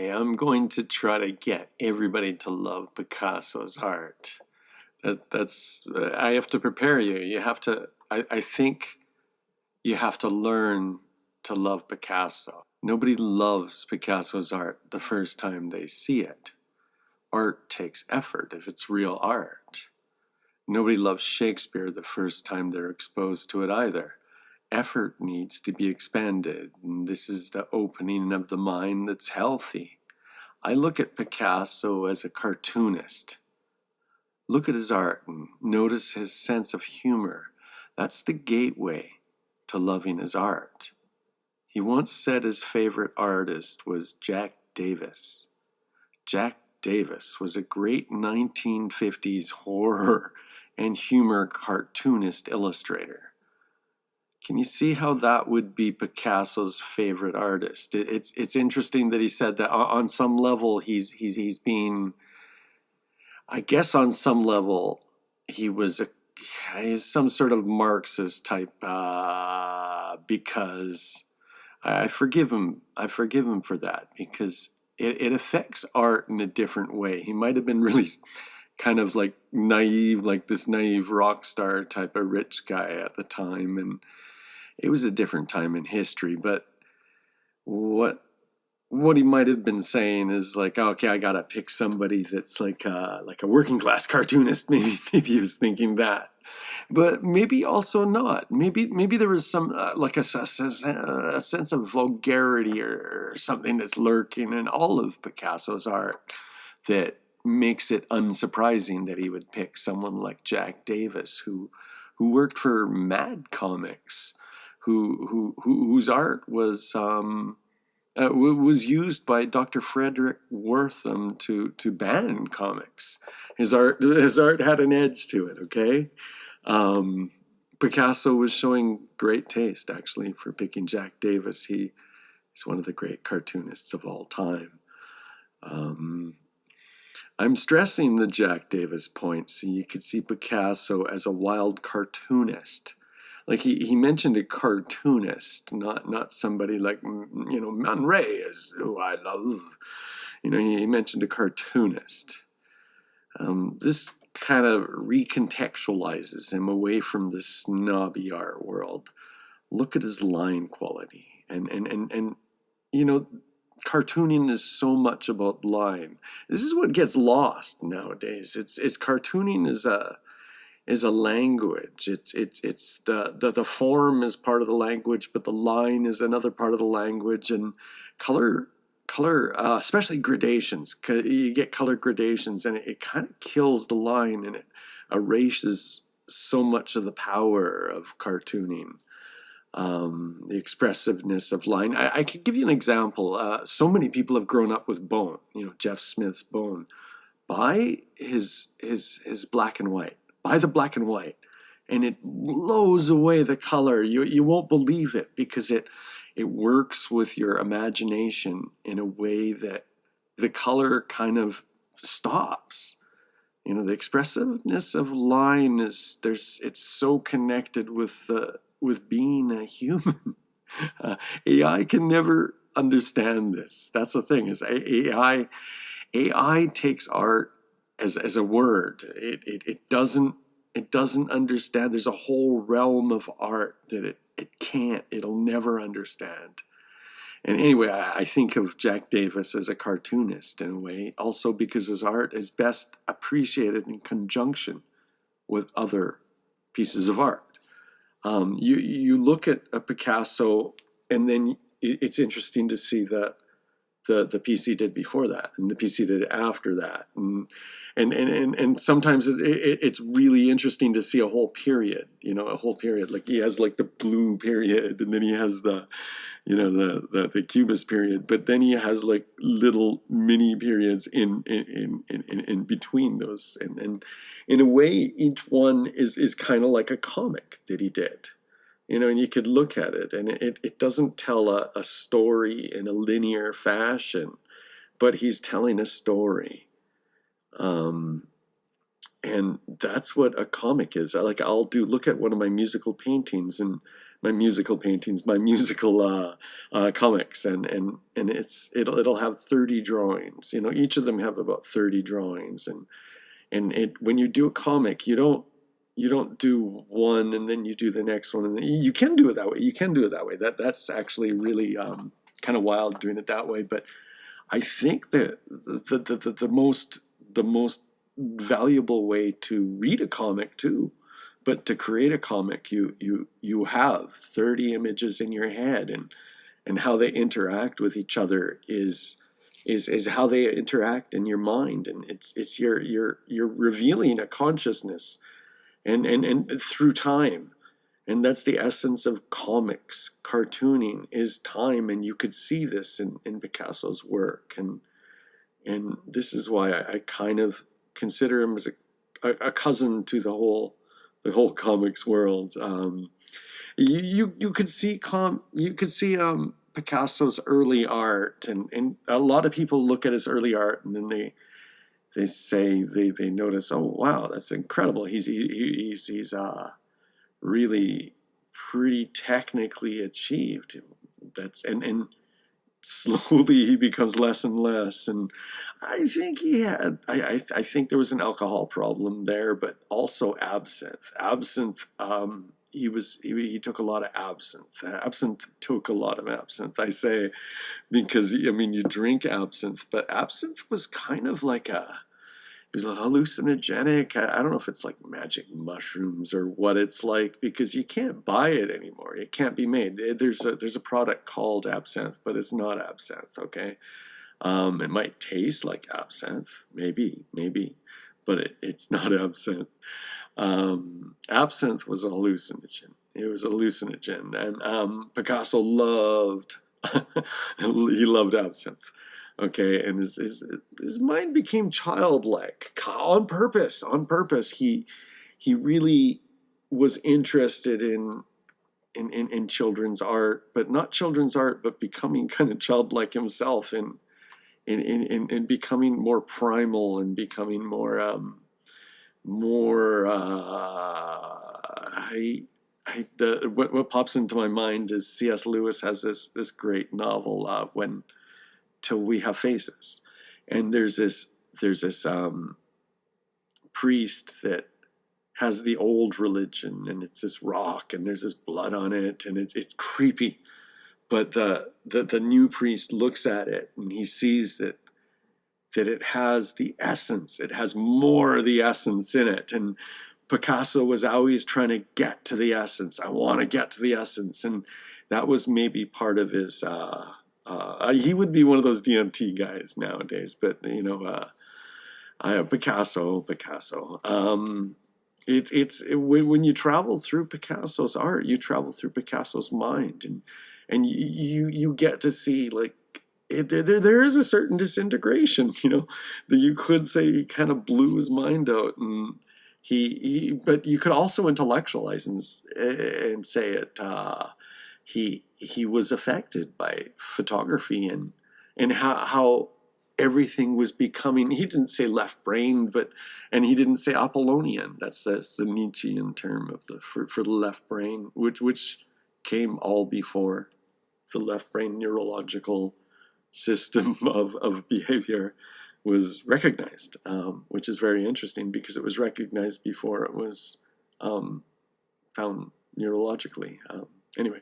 Okay, I'm going to try to get everybody to love Picasso's art. I have to prepare you. I think you have to learn to love Picasso. Nobody loves Picasso's art the first time they see it. Art takes effort if it's real art. Nobody loves Shakespeare the first time they're exposed to it either. Effort needs to be expanded, and this is the opening of the mind that's healthy. I look at Picasso as a cartoonist. Look at his art and notice his sense of humor. That's the gateway to loving his art. He once said his favorite artist was Jack Davis. Jack Davis was a great 1950s horror and humor cartoonist illustrator. Can you see how that would be Picasso's favorite artist? It's interesting that he said that on some level he's being, I guess on some level he's some sort of Marxist type because I forgive him. I forgive him for that because it affects art in a different way. He might have been really kind of like naive, like this naive rock star type of rich guy at the time, and it was a different time in history. But what he might have been saying is like, okay, I gotta pick somebody that's like a working class cartoonist. Maybe he was thinking that, but maybe also not. Maybe there was some like a sense of vulgarity or something that's lurking in all of Picasso's art that makes it unsurprising that he would pick someone like Jack Davis, who worked for Mad Comics, whose art was used by Dr. Frederick Wortham to ban comics. His art had an edge to it. Okay, Picasso was showing great taste actually for picking Jack Davis. He's one of the great cartoonists of all time. I'm stressing the Jack Davis point so you could see Picasso as a wild cartoonist. Like he mentioned a cartoonist, not somebody like, Man Ray is who I love. He mentioned a cartoonist. This kind of recontextualizes him away from the snobby art world. Look at his line quality, and cartooning is so much about line. This is what gets lost nowadays. It's cartooning is a language. It's the form is part of the language, but the line is another part of the language. And color, especially gradations. You get color gradations, and it kind of kills the line, and it erases so much of the power of cartooning. The expressiveness of line. I could give you an example. So many people have grown up with Bone, Jeff Smith's Bone. Buy his black and white. Buy the black and white. And it blows away the color. You won't believe it because it works with your imagination in a way that the color kind of stops. The expressiveness of line it's so connected with being a human. AI can never understand this. That's the thing, is AI takes art as a word. It doesn't understand. There's a whole realm of art that it'll never understand. And anyway, I think of Jack Davis as a cartoonist in a way, also because his art is best appreciated in conjunction with other pieces of art. You look at a Picasso, and then it's interesting to see the piece he did before that, and the piece he did after that, and sometimes it's really interesting to see a whole period. Like he has like the blue period, and then he has the Cubist period, but then he has like little mini periods in between those, and in a way each one is kind of like a comic that he did, and you could look at it, and it doesn't tell a story in a linear fashion, but he's telling a story, and that's what a comic is. Look at one of my musical paintings, and my musical paintings, my musical comics, and it'll have 30 drawings. You know, each of them have about 30 drawings, and it when you do a comic, you don't do one and then you do the next one, and then, you can do it that way. You can do it that way. That's actually really kind of wild doing it that way. But I think that the most valuable way to read a comic too, but to create a comic, you have 30 images in your head, and how they interact with each other is how they interact in your mind, and it's you're revealing a consciousness, and through time. And that's the essence of comics, cartooning is time, and you could see this in Picasso's work, and this is why I kind of consider him as a cousin to the whole comics world. You could see Picasso's early art, and a lot of people look at his early art and then they say they notice, oh wow, that's incredible. He's really pretty technically achieved. And slowly he becomes less and less. And I think I think there was an alcohol problem there, but also absinthe. He took a lot of absinthe. Absinthe took a lot of absinthe. I say because I mean you drink absinthe, but absinthe was kind of like it was hallucinogenic. I don't know if it's like magic mushrooms or what it's like, because you can't buy it anymore. It can't be made. There's a product called absinthe, but it's not absinthe. Okay, it might taste like absinthe, maybe, but it's not absinthe. Absinthe was a hallucinogen. It was a hallucinogen, and Picasso loved he loved absinthe. Okay, and his mind became childlike on purpose. On purpose, he really was interested in children's art, but not children's art, but becoming kind of childlike himself, and becoming more primal, and becoming more. What pops into my mind is C.S. Lewis has this great novel, when Till We Have Faces, and there's this priest that has the old religion, and it's this rock, and there's this blood on it, and it's creepy. But the new priest looks at it, and he sees that it has the essence. It has more of the essence in it. And Picasso was always trying to get to the essence. I want to get to the essence, and that was maybe part of his. He would be one of those DMT guys nowadays, but Picasso. When you travel through Picasso's art, you travel through Picasso's mind, and you get to see, like, there is a certain disintegration, that you could say he kind of blew his mind out, and but you could also intellectualize and say it. He was affected by photography, and how everything was becoming. He didn't say left-brained, and he didn't say Apollonian. That's the Nietzschean term for the left brain, which came all before the left brain neurological system of behavior was recognized, which is very interesting because it was recognized before it was found neurologically. Anyway,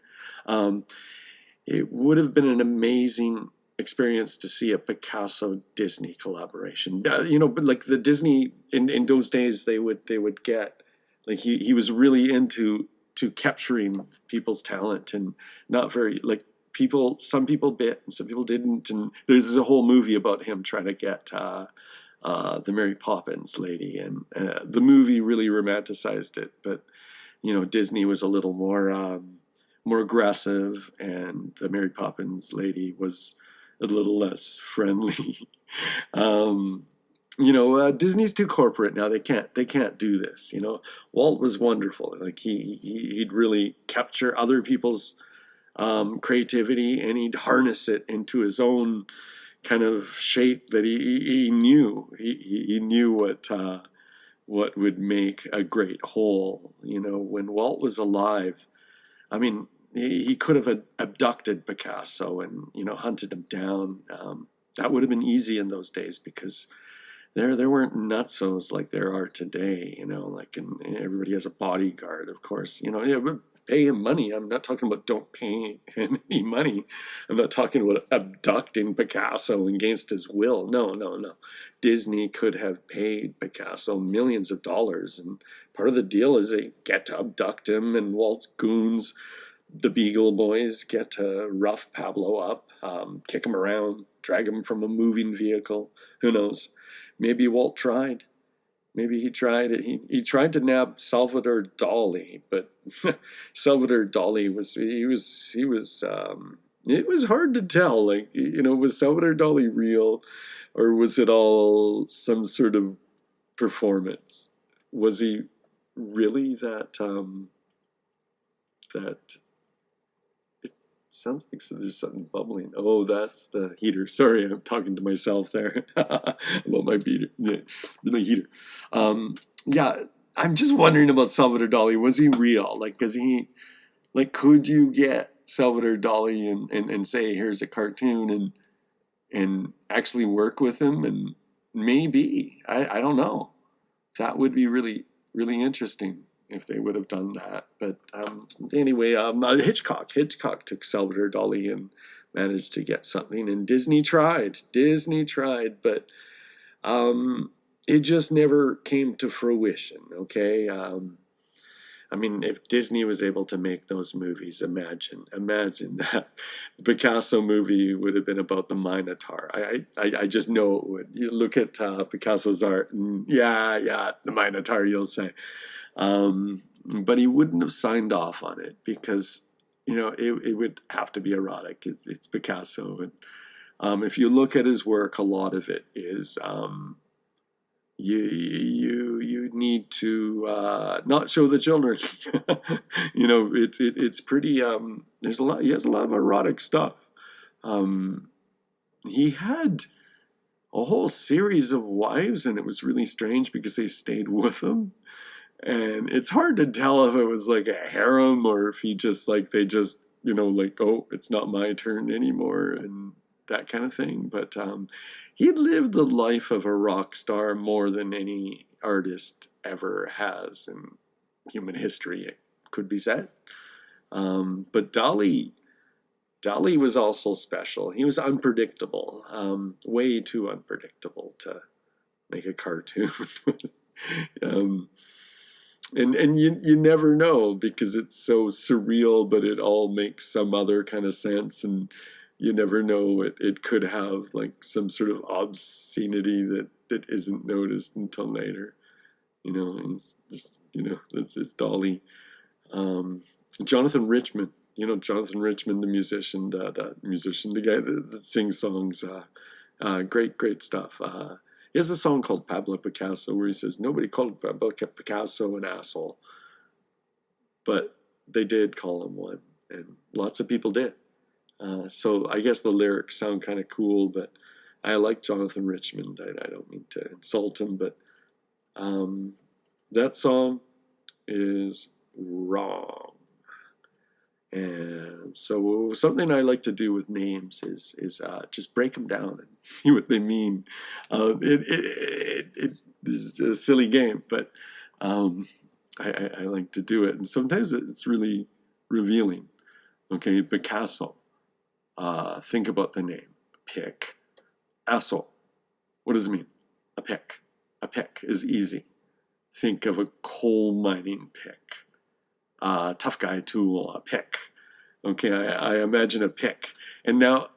it would have been an amazing experience to see a Picasso-Disney collaboration. But like the Disney in those days, they would get, like, he was really into capturing people's talent, and not very, like, some people bit and some people didn't, and there's a whole movie about him trying to get the Mary Poppins lady, and the movie really romanticized it, but Disney was a little more aggressive, and the Mary Poppins lady was a little less friendly. Disney's too corporate now. They can't do this. Walt was wonderful. Like he'd really capture other people's creativity, and he'd harness it into his own kind of shape that he knew. He knew what would make a great whole. When Walt was alive, I mean, he could have abducted Picasso and, hunted him down. That would have been easy in those days because there weren't nutsos like there are today, like, and everybody has a bodyguard, of course, yeah, but pay him money. I'm not talking about don't pay him any money. I'm not talking about abducting Picasso against his will. No, no, no. Disney could have paid Picasso millions of dollars, and part of the deal is they get to abduct him, and Walt's goons, the Beagle Boys, get to rough Pablo up, kick him around, drag him from a moving vehicle. Who knows? Maybe Walt tried. Maybe he tried it. He tried to nab Salvador Dali, but Salvador Dali it was hard to tell. Like, was Salvador Dali real, or was it all some sort of performance? Was he really that it sounds like there's something bubbling. Oh, that's the heater. Sorry, I'm talking to myself there about my heater. Yeah, I'm just wondering about Salvador Dali. Was he real? Like, could you get Salvador Dali and say, here's a cartoon, and actually work with him? And maybe, I don't know. That would be really, really interesting if they would have done that. But anyway, Hitchcock took Salvador Dali and managed to get something, and Disney tried, but it just never came to fruition. Okay. I mean, if Disney was able to make those movies, imagine that the Picasso movie would have been about the Minotaur. I just know it would. You look at Picasso's art, and yeah, the Minotaur, you'll say. But he wouldn't have signed off on it because, it would have to be erotic. It's Picasso. And if you look at his work, a lot of it is you need to not show the children. It's pretty. There's a lot. He has a lot of erotic stuff. He had a whole series of wives, and it was really strange because they stayed with him. And it's hard to tell if it was like a harem or if they just, oh, it's not my turn anymore and that kind of thing. But he lived the life of a rock star more than any artist ever has in human history, it could be said. But Dali was also special. He was unpredictable, way too unpredictable to make a cartoon. And you never know because it's so surreal, but it all makes some other kind of sense, and you never know, it could have like some sort of obscenity that isn't noticed until later. It's just, it's Dolly. Jonathan Richman, the musician, the guy that sings songs, great stuff. He has a song called Pablo Picasso where he says, nobody called Pablo Picasso an asshole, but they did call him one, and lots of people did. So I guess the lyrics sound kind of cool, but I like Jonathan Richman. I don't mean to insult him, but that song is wrong. And so something I like to do with names is just break them down and see what they mean. It is a silly game, but I like to do it. And sometimes it's really revealing. Okay, Picasso. Think about the name. Pick. Asshole. What does it mean? A pick. A pick is easy. Think of a coal mining pick. Tough guy tool, a pick. Okay, I imagine a pick. And now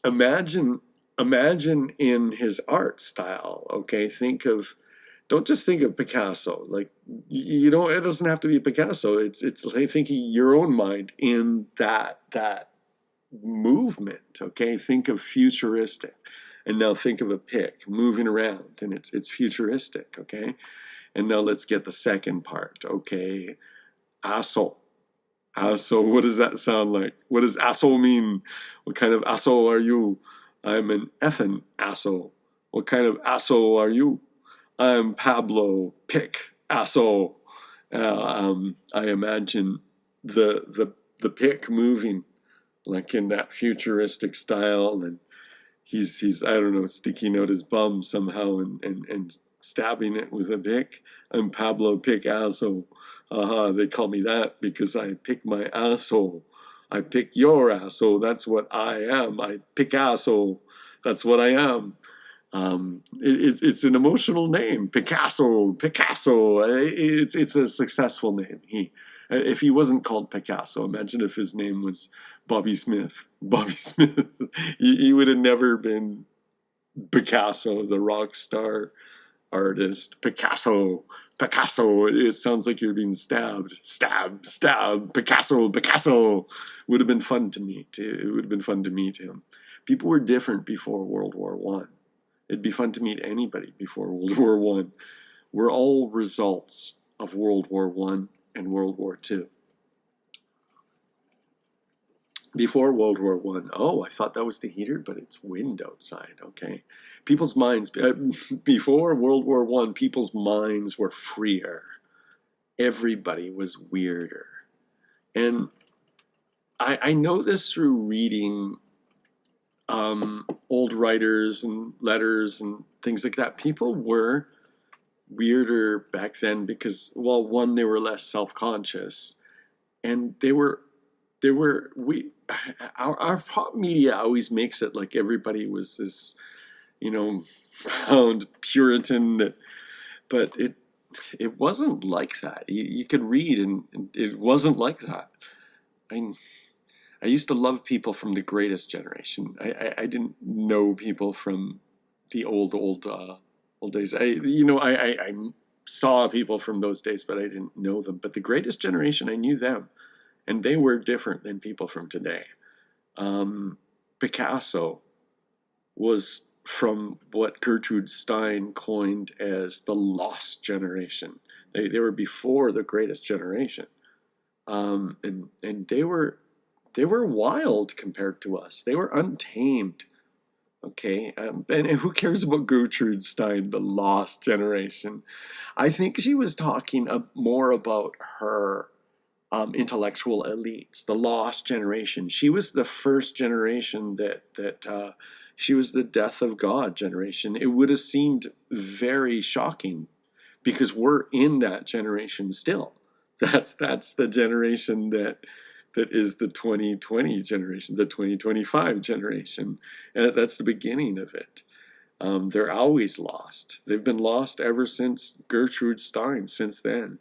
imagine in his art style, okay? Don't just think of Picasso. Like, it doesn't have to be Picasso. It's like thinking your own mind in that movement, okay? Think of futuristic. And now think of a pick moving around, and it's futuristic, okay? And now let's get the second part, okay? Asshole. Asshole, what does that sound like? What does asshole mean? What kind of asshole are you? I'm an effing asshole. What kind of asshole are you? I'm Pablo Pick Asshole. I imagine the the pick moving, like in that futuristic style, and he's I don't know, sticking out his bum somehow and stabbing it with a pick. I'm Pablo Picasso. They call me that because I pick my asshole. I pick your asshole. That's what I am. I Picasso. That's what I am. It's an emotional name, Picasso. Picasso. It's a successful name. If he wasn't called Picasso, imagine if his name was Bobby Smith. Bobby Smith. He would have never been Picasso, the rock star artist. Picasso. Picasso. It sounds like you're being stabbed. Stab. Stab. Picasso. Picasso. Would have been fun to meet. It would have been fun to meet him. People were different before World War One. It'd be fun to meet anybody before World War One. We're all results of World War One and World War Two. Before World War One, I thought that was the heater, but it's wind outside. Okay, people's minds before World War One, people's minds were freer. Everybody was weirder, and I know this through reading old writers and letters and things like that. People were weirder back then because, well, one, they were less self-conscious, and our pop media always makes it like everybody was this, proud Puritan, but it wasn't like that. You could read, and it wasn't like that. I used to love people from the greatest generation. I didn't know people from the old days. I saw people from those days, but I didn't know them. But the greatest generation, I knew them, and they were different than people from today. Picasso was from what Gertrude Stein coined as the lost generation. They were before the greatest generation, and they were wild compared to us. They were untamed. Okay, and who cares about Gertrude Stein, the lost generation? I think she was talking more about her intellectual elites, the lost generation. She was the first generation that she was the death of God generation. It would have seemed very shocking because we're in that generation still. That's the generation that is the 2020 generation, the 2025 generation. And that's the beginning of it. They're always lost. They've been lost ever since Gertrude Stein, since then.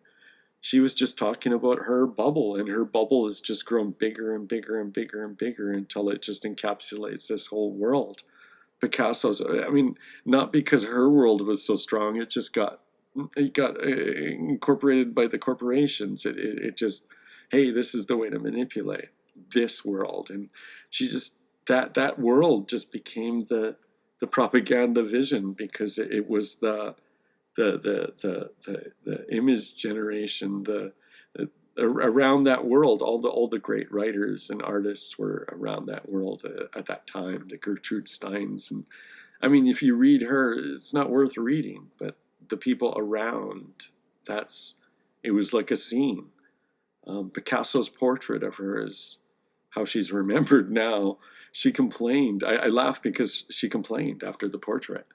She was just talking about her bubble, and her bubble has just grown bigger and bigger and bigger and bigger until it just encapsulates this whole world. Picasso's, not because her world was so strong, it got incorporated by the corporations. It just, hey, this is the way to manipulate this world. And she just, that world just became the propaganda vision because it was the image generation, around that world. All the great writers and artists were around that world at that time, the Gertrude Steins. And if you read her, it's not worth reading, but the people around, it was like a scene. Picasso's portrait of her is how she's remembered now. She complained. I laughed because she complained after the portrait.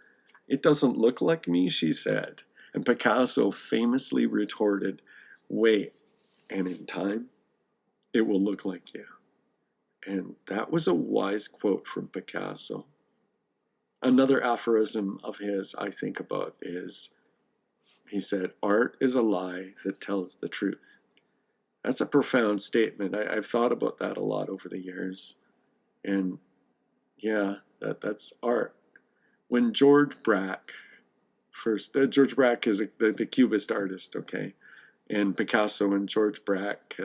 "It doesn't look like me," she said. And Picasso famously retorted, "Wait, and in time, it will look like you." And that was a wise quote from Picasso. Another aphorism of his I think about is, he said, "Art is a lie that tells the truth." That's a profound statement. I've thought about that a lot over the years. And yeah, that's art. When George Braque George Braque is the Cubist artist, okay? And Picasso and George Braque,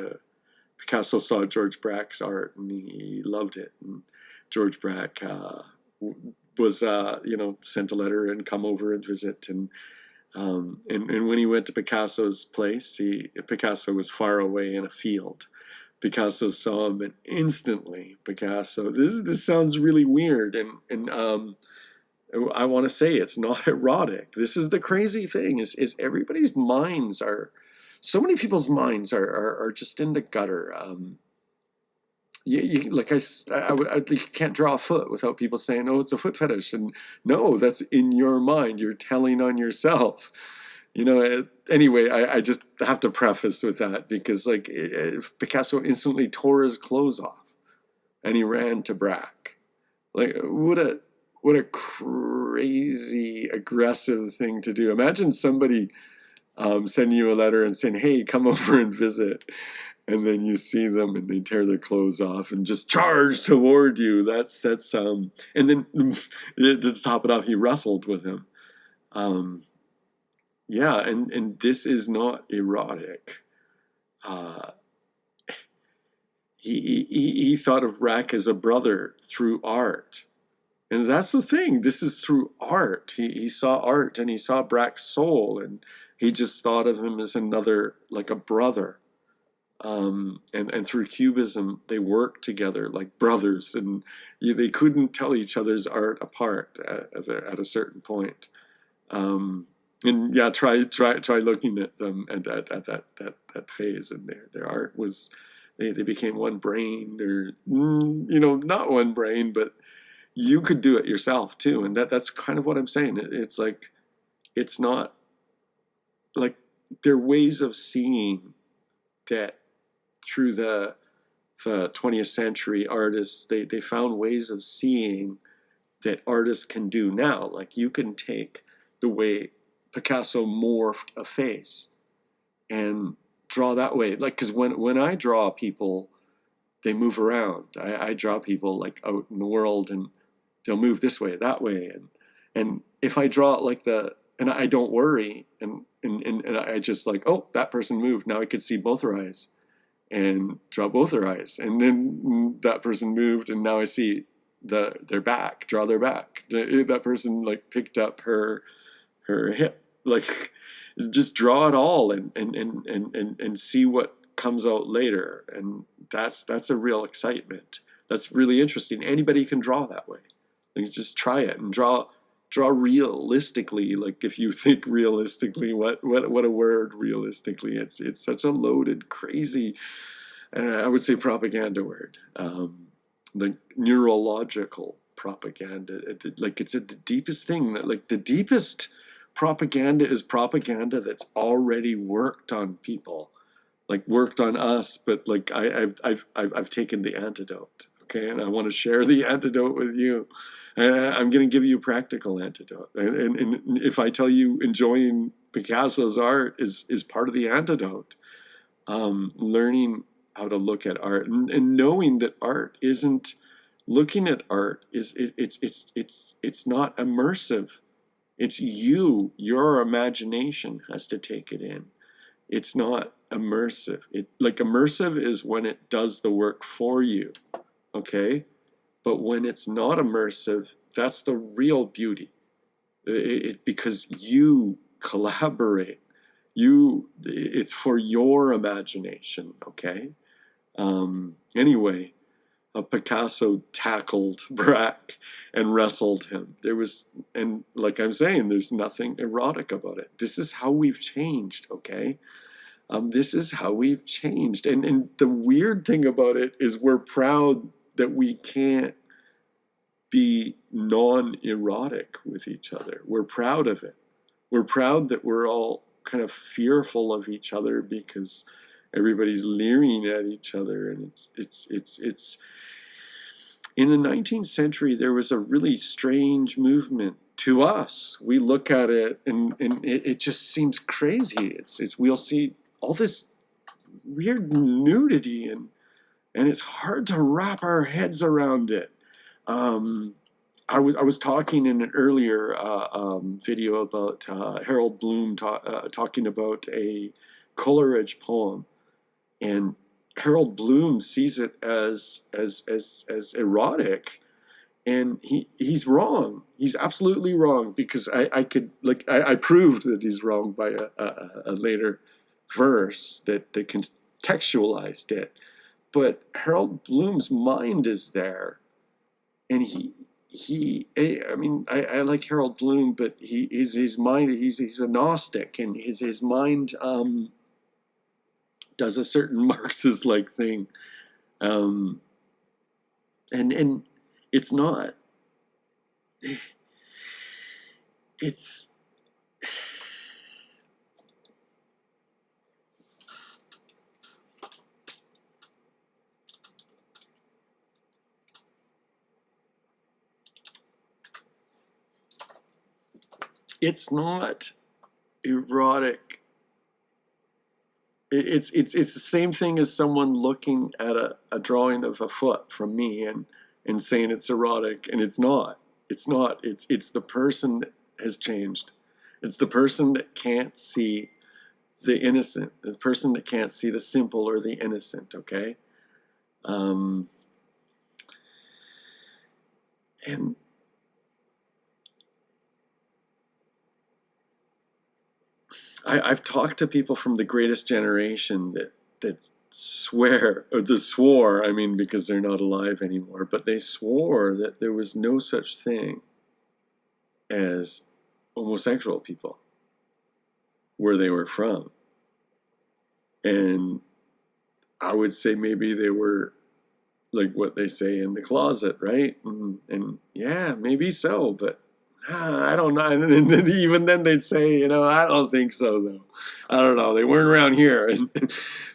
Picasso saw George Braque's art and he loved it. And George Braque was, sent a letter and come over and visit. And when he went to Picasso's place, Picasso was far away in a field. Picasso saw him, and instantly, Picasso, this sounds really weird, and I want to say it's not erotic. This is the crazy thing, is everybody's minds so many people's minds are just in the gutter. like you can't draw a foot without people saying, "Oh, it's a foot fetish," and no, that's in your mind. You're telling on yourself. Anyway, I just have to preface with that because like Picasso instantly tore his clothes off and he ran to Braque. Like what a crazy aggressive thing to do. Imagine somebody sending you a letter and saying, "Hey, come over and visit," and then you see them and they tear their clothes off and just charge toward you. And then to top it off, he wrestled with him. Um, yeah, and this is not erotic. Uh, he thought of Rack as a brother through art. And that's the thing. This is through art. He saw art and he saw Brack's soul, and he just thought of him as another, like a brother. And through Cubism, they worked together like brothers, and they couldn't tell each other's art apart at a certain point. And yeah, try looking at them at that phase, and their art was they became one brain, or not one brain, but you could do it yourself too, and that's kind of what I'm saying. It's like it's not like there are ways of seeing that through the 20th century artists they found ways of seeing that artists can do now. Like you can take the way Picasso morphed a face and draw that way. Like because when I draw people, they move around. I draw people like out in the world and they'll move this way, that way, and if I draw it like and I don't worry, and I just like, oh, that person moved. Now I could see both their eyes, and draw both their eyes, and then that person moved, and now I see their back. Draw their back. That person like picked up her hip. Like just draw it all, and see what comes out later, and that's a real excitement. That's really interesting. Anybody can draw that way. Like just try it and draw realistically. Like if you think realistically, what a word, realistically. It's such a loaded, crazy, I would say propaganda word. The neurological propaganda. Like it's the deepest thing. Like the deepest propaganda is propaganda that's already worked on people, like worked on us. But like I've taken the antidote. Okay, and I want to share the antidote with you. I'm going to give you a practical antidote. And if I tell you enjoying Picasso's art is part of the antidote, learning how to look at art and knowing that art isn't looking at art it's not immersive. It's your imagination has to take it in. It's not immersive. Immersive is when it does the work for you. Okay? But when it's not immersive, that's the real beauty. Because you collaborate. It's for your imagination, okay? Anyway, Picasso tackled Braque and wrestled him. And like I'm saying, there's nothing erotic about it. This is how we've changed, okay? This is how we've changed. And the weird thing about it is we're proud that we can't be non-erotic with each other. We're proud of it. We're proud that we're all kind of fearful of each other because everybody's leering at each other. And it's in the 19th century, there was a really strange movement to us. We look at it and it just seems crazy. We'll see all this weird nudity and it's hard to wrap our heads around it. I was talking in an earlier video about Harold Bloom talking about a Coleridge poem, and Harold Bloom sees it as erotic, and he's wrong. He's absolutely wrong, because I proved that he's wrong by a later verse that contextualized it. But Harold Bloom's mind is there, and I like Harold Bloom, but his mind, he's a Gnostic, and his mind does a certain Marxist like thing. And it's not. It's it's not erotic. It's the same thing as someone looking at a drawing of a foot from me and saying it's erotic, and it's not. It's not. It's the person that has changed. It's the person that can't see the innocent, the person that can't see the simple or the innocent. Okay, um, and I've talked to people from the greatest generation that swear, or the swore, I mean, because they're not alive anymore, but they swore that there was no such thing as homosexual people where they were from. And I would say maybe they were like what they say in the closet, right? And yeah, maybe so, but I don't know. And then, even then they'd say, I don't think so, though. I don't know. They weren't around here. And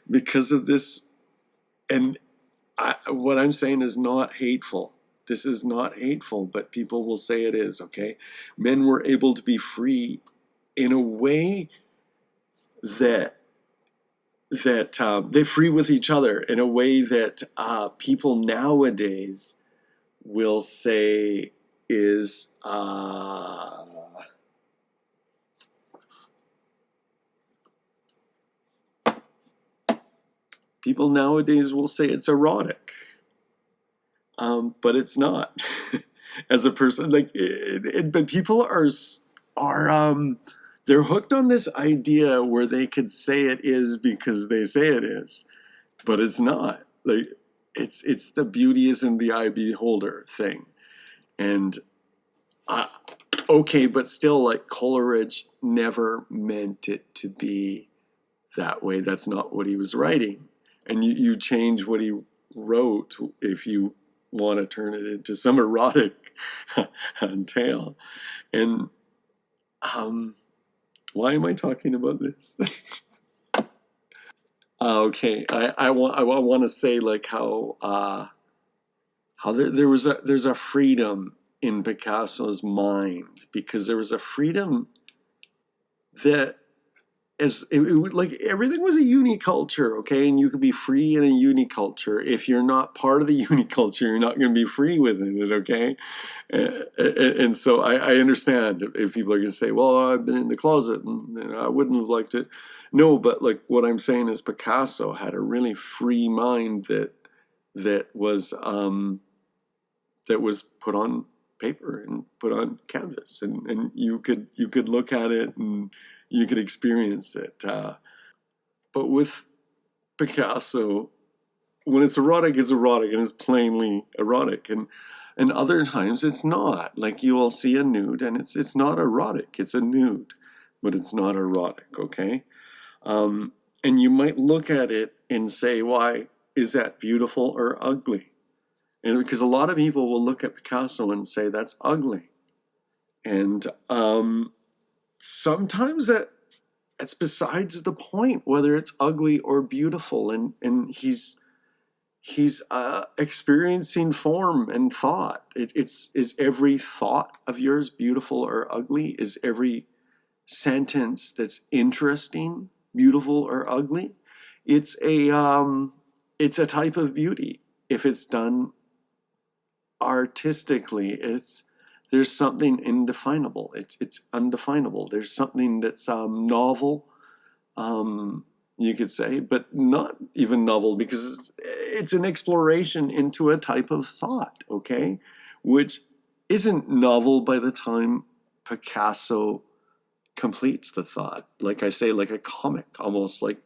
because of this, and what I'm saying is not hateful. This is not hateful, but people will say it is, okay? Men were able to be free in a way that they're free with each other in a way that people nowadays will say is people nowadays will say it's erotic, but it's not. As a person, like, but people are they're hooked on this idea where they could say it is because they say it is, but it's not. Like, it's the beauty is in the eye beholder thing, and uh, okay, but still, like, Coleridge never meant it to be that way. That's not what he was writing, and you change what he wrote if you want to turn it into some erotic tale. And why am I talking about this? Okay, I want to say, like, how there's a freedom in Picasso's mind, because there was a freedom that like, everything was a uniculture, okay, and you could be free in a uniculture. If you're not part of the uniculture, you're not going to be free within it, okay. And so I understand if people are going to say, well, I've been in the closet and I wouldn't have liked it. No, but, like, what I'm saying is Picasso had a really free mind that was put on paper and put on canvas, and you could look at it and you could experience it. But with Picasso, when it's erotic, and it's plainly erotic, and other times it's not. Like, you will see a nude, and it's not erotic. It's a nude, but it's not erotic. Okay, and you might look at it and say, "Why is that beautiful or ugly?" And because a lot of people will look at Picasso and say that's ugly, and sometimes it's besides the point whether it's ugly or beautiful, and he's experiencing form and thought. Is every thought of yours beautiful or ugly? Is every sentence that's interesting beautiful or ugly? It's a type of beauty. If it's done artistically, there's something indefinable. It's undefinable. There's something that's novel, you could say, but not even novel, because it's an exploration into a type of thought, okay, which isn't novel by the time Picasso completes the thought. Like I say, like a comic almost, like,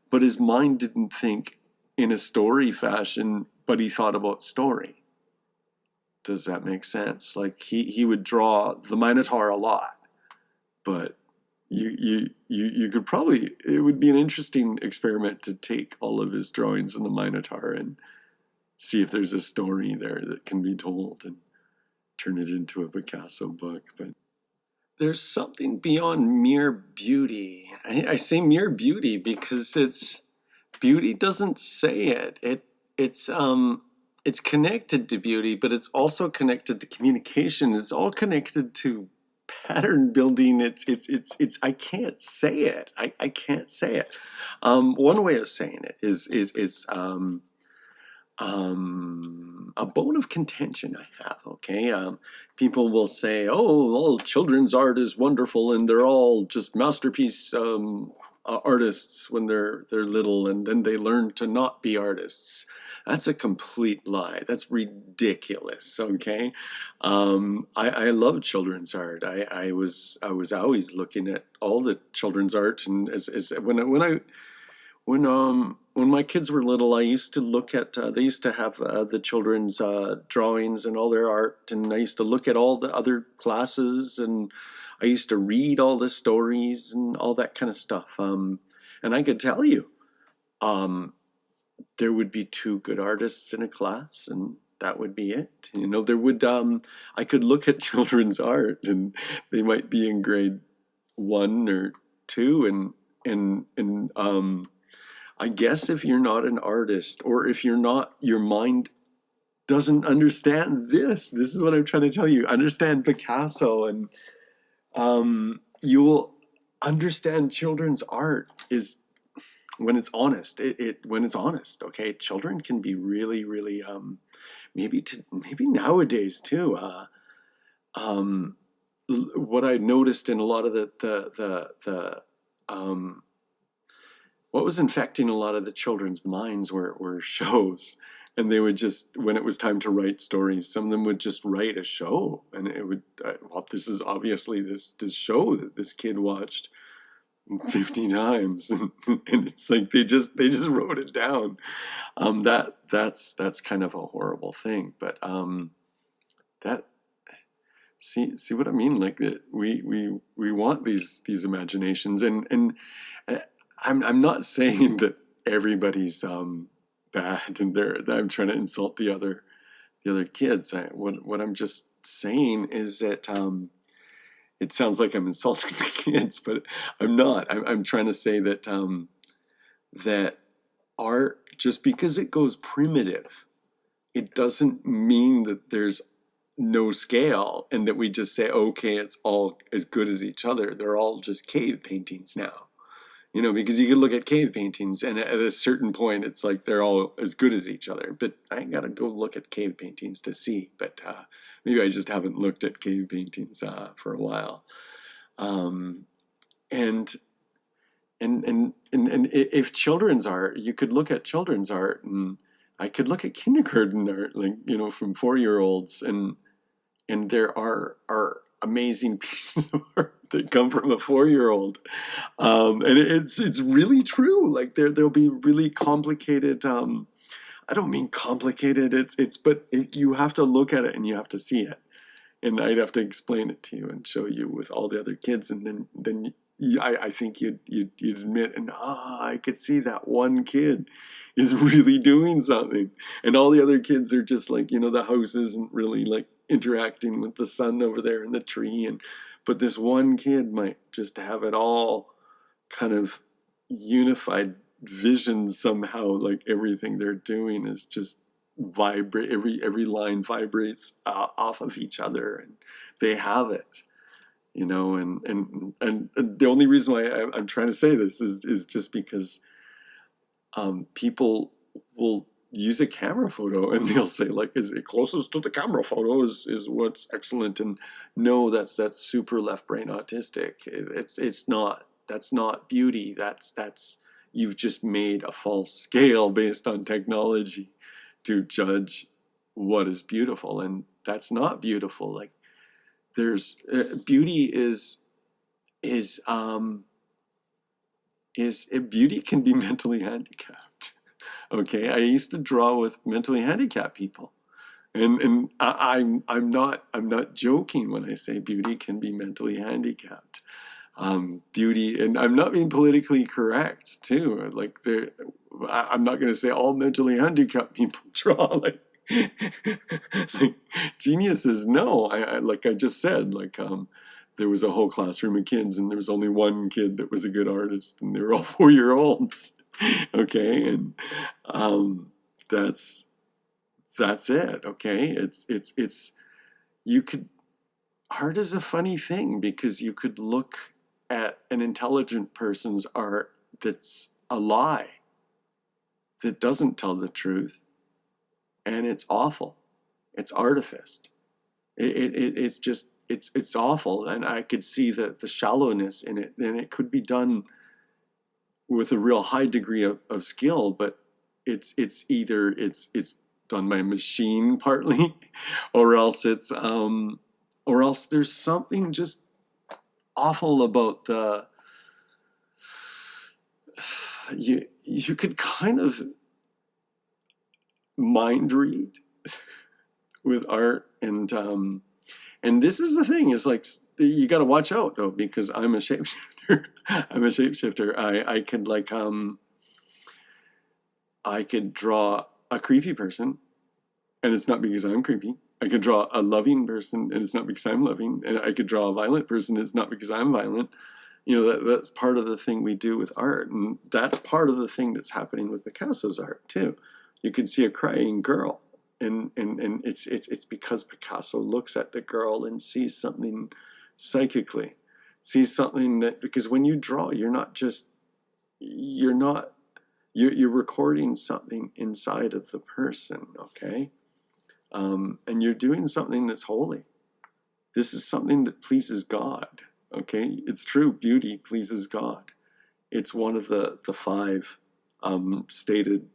but his mind didn't think in a story fashion, but he thought about story. Does that make sense? Like, he would draw the Minotaur a lot, but you could probably, it would be an interesting experiment to take all of his drawings in the Minotaur see if there's a story there that can be told and turn it into a Picasso book. But there's something beyond mere beauty. I say mere beauty because it's beauty doesn't say it. It's connected to beauty, but it's also connected to communication. It's all connected to pattern building. It's I can't say it. I can't say it. One way of saying it is a bone of contention I have. Okay, people will say, "Oh, all children's art is wonderful, and they're all just masterpiece artists when they're little, and then they learn to not be artists." That's a complete lie. That's ridiculous. Okay, I love children's art. I was always looking at all the children's art, and as when my kids were little, I used to look at, they used to have the children's drawings and all their art, and I used to look at all the other classes, and I used to read all the stories and all that kind of stuff. And I could tell you, um, there would be two good artists in a class, and that would be it. You know, I could look at children's art, and they might be in grade 1 or 2, and I guess if you're not an artist, or if you're not, your mind doesn't understand this. This is what I'm trying to tell you. Understand Picasso, and you'll understand children's art is when it's honest. When it's honest. Okay, children can be really, really maybe nowadays too. What I noticed in a lot of the what was infecting a lot of the children's minds were shows. And they would just, when it was time to write stories, some of them would just write a show. And it would, well, this is obviously this show that this kid watched 50 times. And it's like they just wrote it down. That's kind of a horrible thing. But that, see what I mean? Like we want these imaginations, and I'm not saying that everybody's bad and that I'm trying to insult the other kids. What I'm just saying is that it sounds like I'm insulting the kids, but I'm not. I'm trying to say that that art, just because it goes primitive, it doesn't mean that there's no scale and that we just say, okay, it's all as good as each other. They're all just cave paintings now. You know, because you can look at cave paintings, and at a certain point, it's like they're all as good as each other. But I gotta go look at cave paintings to see. But maybe I just haven't looked at cave paintings for a while. Um, and if children's art, you could look at children's art, and I could look at kindergarten art, like, you know, from 4-year-olds, and there are amazing pieces of art that come from a 4-year-old, and it's really true. Like there'll be really complicated. I don't mean complicated. You have to look at it and you have to see it, and I'd have to explain it to you and show you with all the other kids, and then I think you'd admit, and I could see that one kid is really doing something, and all the other kids are just like, you know, the house isn't really like interacting with the sun over there in the tree, but this one kid might just have it all kind of unified vision somehow. Like everything they're doing is just vibrate. Every line vibrates off of each other, and they have it. You know, and the only reason why I'm trying to say this is just because people will use a camera photo and they'll say, like, is it closest to the camera photo is what's excellent, and no, that's super left brain autistic. It's not. That's not beauty. That's you've just made a false scale based on technology to judge what is beautiful, and that's not beautiful. Like there's beauty beauty can be mentally handicapped. Okay, I used to draw with mentally handicapped people, and I'm not joking when I say beauty can be mentally handicapped. beauty, and I'm not being politically correct too. Like I'm not going to say all mentally handicapped people draw like geniuses. No, I like I just said, like there was a whole classroom of kids, and there was only one kid that was a good artist, and they were all 4-year-olds. Okay, and that's it. Okay, it's you could art is a funny thing because you could look at an intelligent person's art that's a lie, that doesn't tell the truth, and it's awful. It's artificed. It's just it's awful, and I could see the shallowness in it, and it could be done with a real high degree of skill, but it's either it's done by a machine partly, or else there's something just awful about you could kind of mind read with art, and this is the thing, is like you got to watch out though, because I'm a shapeshifter. I could draw a creepy person, and it's not because I'm creepy. I could draw a loving person, and it's not because I'm loving. And I could draw a violent person, and it's not because I'm violent. That's part of the thing we do with art, and that's part of the thing that's happening with Picasso's art too. You could see a crying girl, and it's because Picasso looks at the girl and sees something psychically, sees something that, because when you draw, you're recording something inside of the person, okay? And you're doing something that's holy. This is something that pleases God, okay? It's true, beauty pleases God. It's one of the 5 stated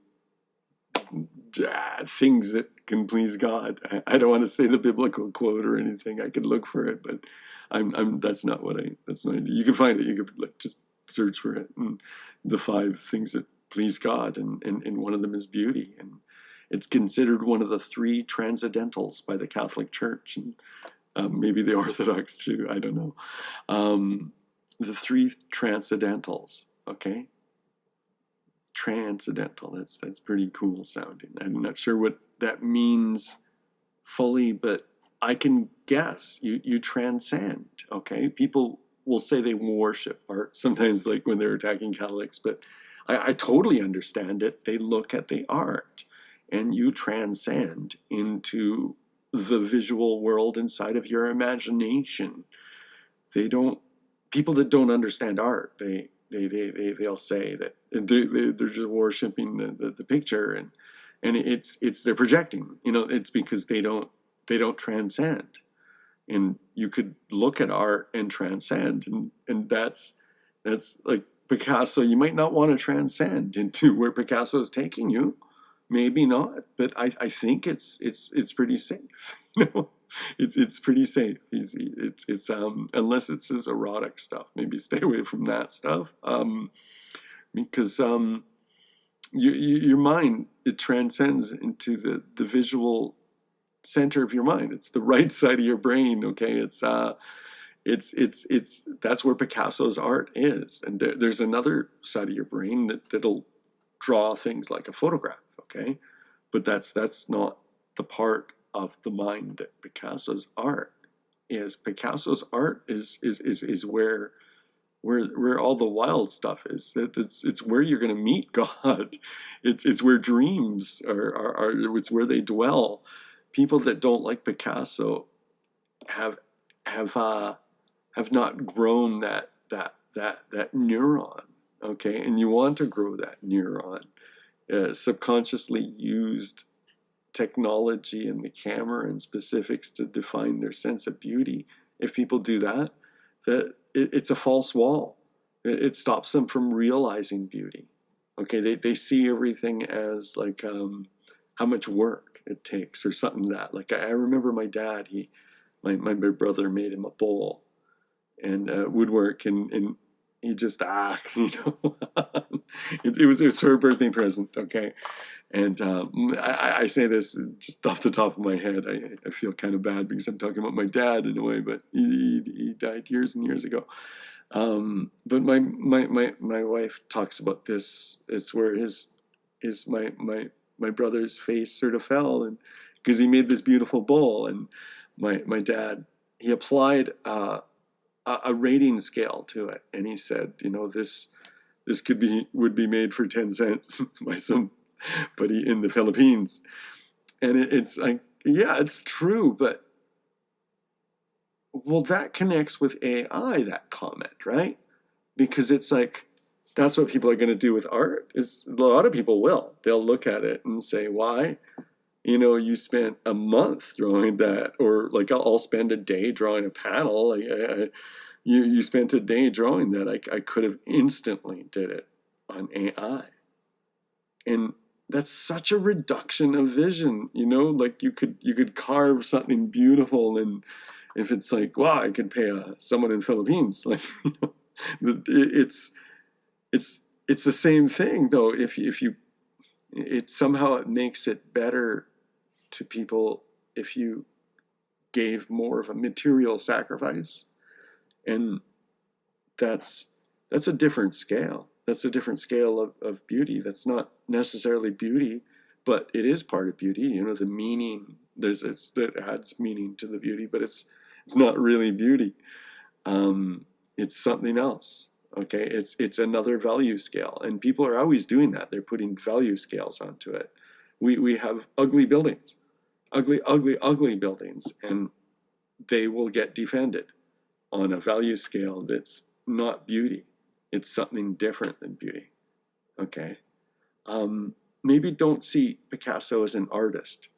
things that can please God. I don't want to say the biblical quote or anything. I could look for it, but that's not what I do. You can find it. You could just search for it. And the 5 things that please God, and one of them is beauty, and it's considered one of the 3 transcendentals by the Catholic Church, and maybe the Orthodox too. I don't know. The 3 transcendentals. Okay, transcendental. That's pretty cool sounding. I'm not sure what that means fully, but I can guess. You transcend. Okay, people will say they worship art sometimes, like when they're attacking Catholics, but I totally understand it. They look at the art, and you transcend into the visual world inside of your imagination. People that don't understand art, they'll say that they're just worshiping the picture, and they're projecting. It's because they don't transcend. And you could look at art and transcend, and that's like Picasso. You might not want to transcend into where Picasso is taking you. Maybe not, but I think it's pretty safe. It's pretty safe. It's unless it's his erotic stuff, maybe stay away from that stuff. Because your mind, it transcends into the visual center of your mind. It's the right side of your brain. Okay, it's that's where Picasso's art is, and there's another side of your brain that'll draw things like a photograph. Okay, but that's not the part of the mind that Picasso's art is. Picasso's art is where all the wild stuff is. It's where you're going to meet God. It's where dreams are. It's where they dwell. People that don't like Picasso have not grown that neuron. Okay, and you want to grow that neuron. Subconsciously used technology and the camera and specifics to define their sense of beauty. If people do that, it's a false wall. It stops them from realizing beauty. Okay, they see everything as like how much work it takes or something like that. Like I remember my dad, my brother made him a bowl and woodwork, and he just it was her birthday present. Okay, and I say this just off the top of my head. I feel kind of bad because I'm talking about my dad in a way, but he died years and years ago. But my wife talks about this. It's where my brother's face sort of fell, and because he made this beautiful bowl, and my dad, he applied a rating scale to it, and he said, this would be made for 10 cents by somebody in the Philippines. And it's like, yeah, it's true, but well, that connects with AI, that comment, right? Because it's like, that's what people are going to do with art. Is a lot of people will. They'll look at it and say, why? You spent a month drawing that, or like I'll spend a day drawing a panel. Like you spent a day drawing that. I could have instantly did it on AI, and that's such a reduction of vision. Like you could carve something beautiful, and if it's like, wow, I could pay someone in Philippines, like it's it's it's the same thing though. If you it somehow it makes it better to people if you gave more of a material sacrifice, and that's that's a different scale. That's a different scale of beauty. That's not necessarily beauty, but it is part of beauty. The meaning, that adds meaning to the beauty, but it's not really beauty. It's something else. Okay, it's another value scale, and people are always doing that. They're putting value scales onto it. We have ugly buildings, ugly buildings, and they will get defended on a value scale that's not beauty. It's something different than beauty. Okay, maybe don't see Picasso as an artist.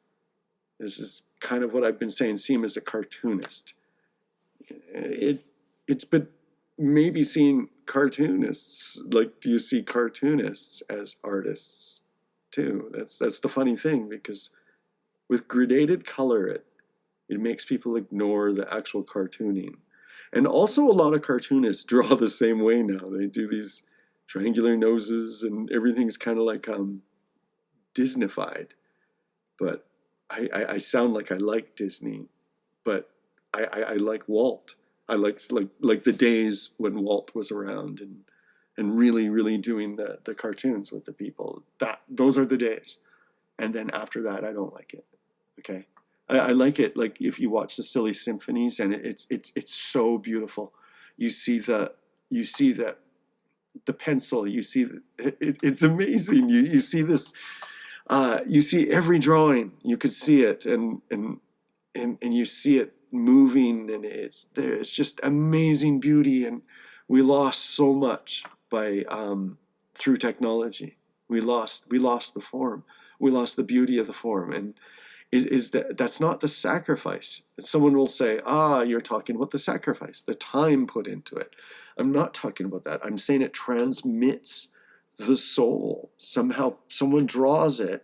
This is kind of what I've been saying. See him as a cartoonist. It's but maybe seeing cartoonists, like, do you see cartoonists as artists too? That's the funny thing, because with gradated color, it makes people ignore the actual cartooning. And also, a lot of cartoonists draw the same way now. They do these triangular noses, and everything's kind of like Disneyfied. But I sound like I like Disney, but I like Walt. I like the days when Walt was around, and really doing the cartoons with the people. Those are the days. And then after that, I don't like it. Okay, I like it. Like, if you watch the Silly Symphonies, and it's so beautiful. You see the pencil. You see it's amazing. You see this. You see every drawing. You could see it, and you see it moving, and it's just amazing beauty. And we lost so much by through technology. We lost the form. We lost the beauty of the form. And that's not the sacrifice. Someone will say, you're talking about the sacrifice, the time put into it. I'm not talking about that. I'm saying it transmits the soul. Somehow someone draws it,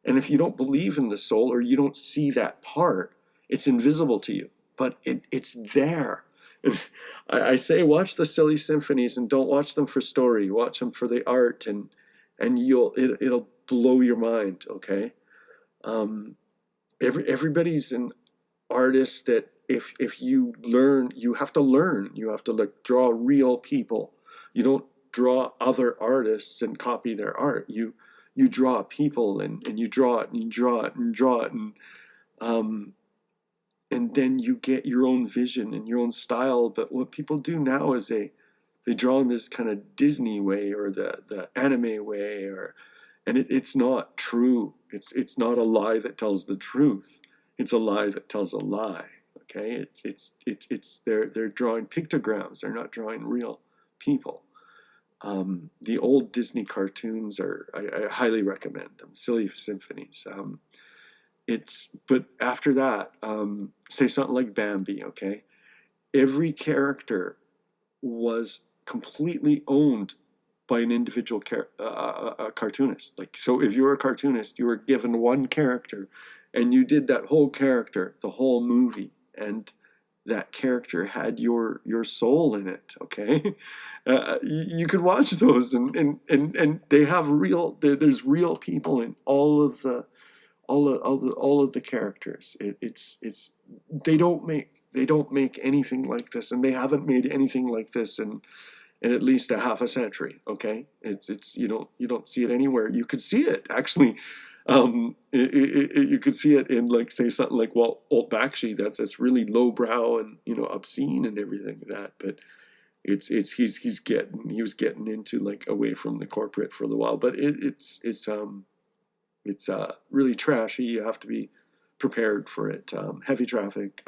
and if you don't believe in the soul, or you don't see that part, it's invisible to you, but it's there. And I say, watch the Silly Symphonies, and don't watch them for story. Watch them for the art, and it'll blow your mind. Okay, everybody's an artist. That if you learn, you have to learn. You have to, like, draw real people. You don't draw other artists and copy their art. You draw people, and you draw it, and you draw it, and draw it, and then you get your own vision and your own style. But what people do now is they draw in this kind of Disney way, or the anime way, and it's not true. It's not a lie that tells the truth. It's a lie that tells a lie. Okay, they're drawing pictograms. They're not drawing real people. The old Disney cartoons I highly recommend them. Silly Symphonies. But after that, say something like Bambi. Okay, every character was completely owned by an individual cartoonist. Like, so if you were a cartoonist, you were given one character, and you did that whole character, the whole movie, and that character had your soul in it. Okay, you could watch those, and they have there's real people in all of the characters. They don't make they don't make anything like this, and they haven't made anything like this in at least a half a century. Okay, it's you don't see it anywhere. You could see it actually. You could see it in, like, say something like, well, Old Bakshi. That's really lowbrow and obscene and everything like that. But he was getting into, like, away from the corporate for a little while. But it's really trashy. You have to be prepared for it. Heavy Traffic.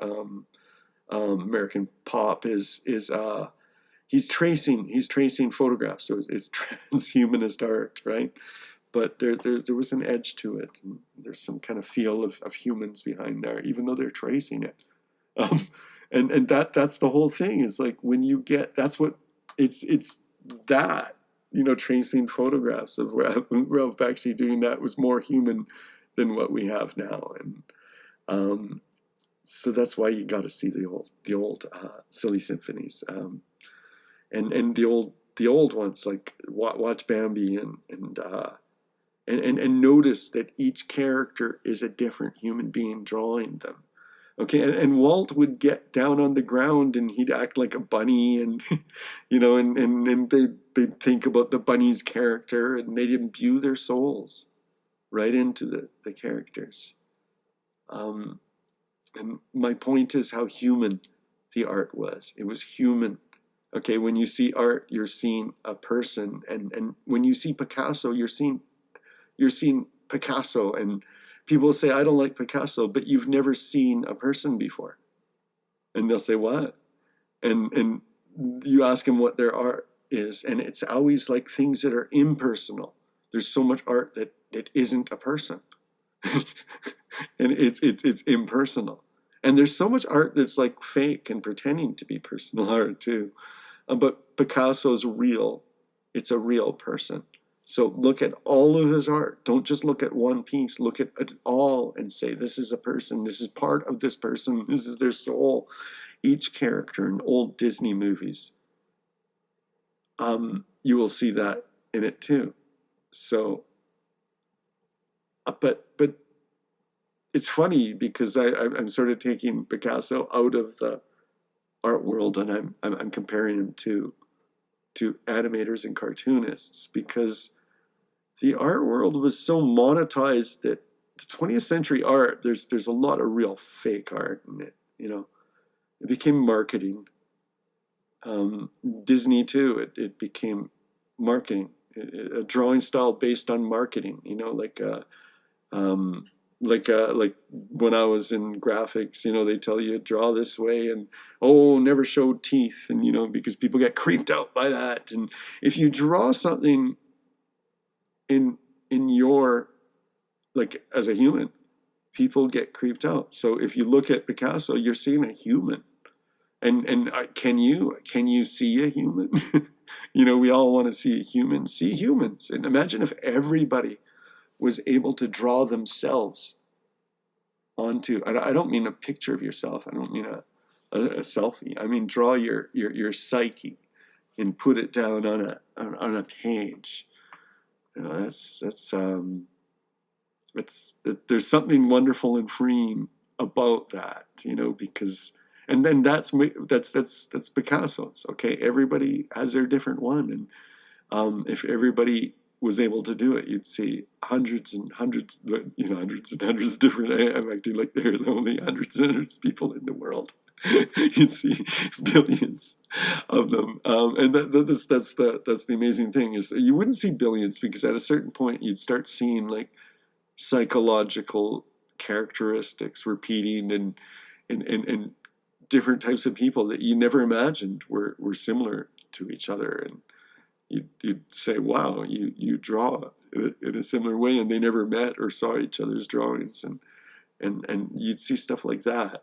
American Pop is he's tracing photographs, so it's transhumanist art, right? But there was an edge to it, and there's some kind of feel of humans behind there, even though they're tracing it. Um, and that's the whole thing. Is like, when you get, that's what it's that tracing photographs of Ralph actually doing that was more human than what we have now, and so that's why you got to see the old silly symphonies, and the old ones, like watch Bambi and notice that each character is a different human being drawing them. Okay, and Walt would get down on the ground and he'd act like a bunny, and and they'd think about the bunny's character, and they'd imbue their souls right into the characters. And my point is how human the art was. It was human. Okay, when you see art, you're seeing a person, and when you see Picasso, you're seeing Picasso. And people say, I don't like Picasso, but you've never seen a person before. And they'll say, what? And you ask them what their art is, and it's always like things that are impersonal. There's so much art that isn't a person. And it's impersonal. And there's so much art that's like fake and pretending to be personal art too. But Picasso's real. It's a real person. So look at all of his art. Don't just look at one piece. Look at it all and say, this is a person. This is part of this person. This is their soul. Each character in old Disney movies, you will see that in it too. So, but it's funny because I'm sort of taking Picasso out of the art world, and I'm comparing him to animators and cartoonists, because the art world was so monetized that the 20th century art, there's a lot of real fake art in it. It became marketing. Disney too, it became marketing, a drawing style based on marketing. Like when I was in graphics, they tell you draw this way, and never show teeth, and because people get creeped out by that. And if you draw something in your, like, as a human, people get creeped out. So if you look at Picasso, you're seeing a human, and can you see a human? We all want to see a human. See humans, and imagine if everybody was able to draw themselves onto, I don't mean a picture of yourself, I don't mean a selfie, I mean draw your psyche and put it down on a page. There's something wonderful and freeing about that, because, and then that's Picasso's. Okay, everybody has their different one, and if everybody was able to do it, you'd see hundreds and hundreds, hundreds and hundreds of different. I'm acting like there are only hundreds and hundreds of people in the world. You'd see billions of them, and that's the amazing thing, is you wouldn't see billions, because at a certain point you'd start seeing, like, psychological characteristics repeating, and different types of people that you never imagined were similar to each other, and you'd say, wow, you draw in a similar way, and they never met or saw each other's drawings, and you'd see stuff like that,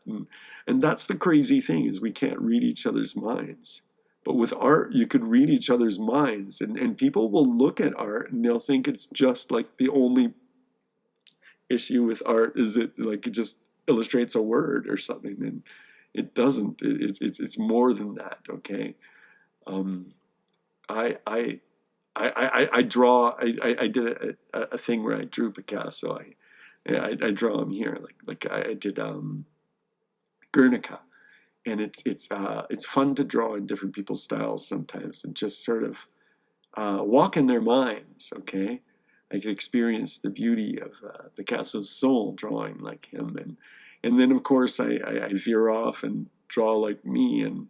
and that's the crazy thing, is we can't read each other's minds. But with art, you could read each other's minds, and people will look at art and they'll think it's just like, the only issue with art is it just illustrates a word or something, and it doesn't. It's more than that. Okay. I draw. I did a thing where I drew Picasso. I draw him here, like I did Guernica, and it's fun to draw in different people's styles sometimes, and just sort of walk in their minds. Okay, I can experience the beauty of Picasso's soul drawing like him, and then of course I veer off and draw like me, and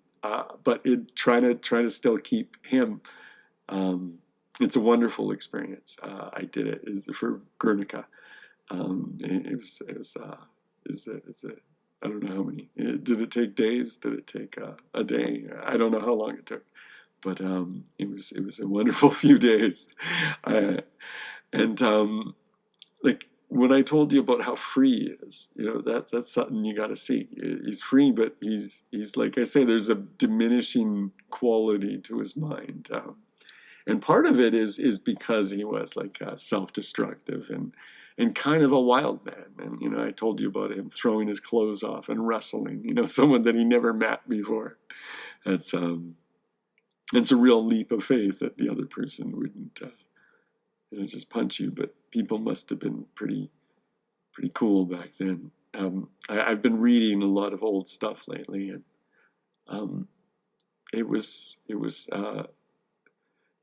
but try to still keep him. It's a wonderful experience. I did it for Guernica. I don't know how many. Did it take days? Did it take a day? I don't know how long it took, but it was a wonderful few days. I, and like when I told you about how free he is, that's something you got to see. He's free, but he's like I say, there's a diminishing quality to his mind. And part of it is because he was like self-destructive and kind of a wild man. And I told you about him throwing his clothes off and wrestling. Someone that he never met before. It's a real leap of faith that the other person wouldn't just punch you. But people must have been pretty cool back then. I've been reading a lot of old stuff lately, and it was.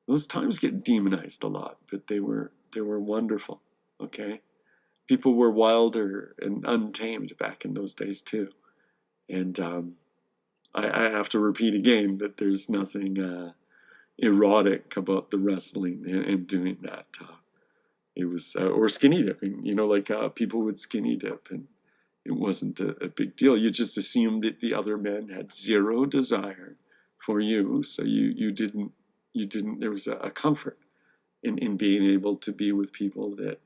Those times get demonized a lot, but they were wonderful. Okay, people were wilder and untamed back in those days too, and I have to repeat again that there's nothing erotic about the wrestling and doing that. It was or skinny dipping, like people would skinny dip, and it wasn't a big deal. You just assumed that the other men had zero desire for you, so you didn't. There was a comfort in being able to be with people that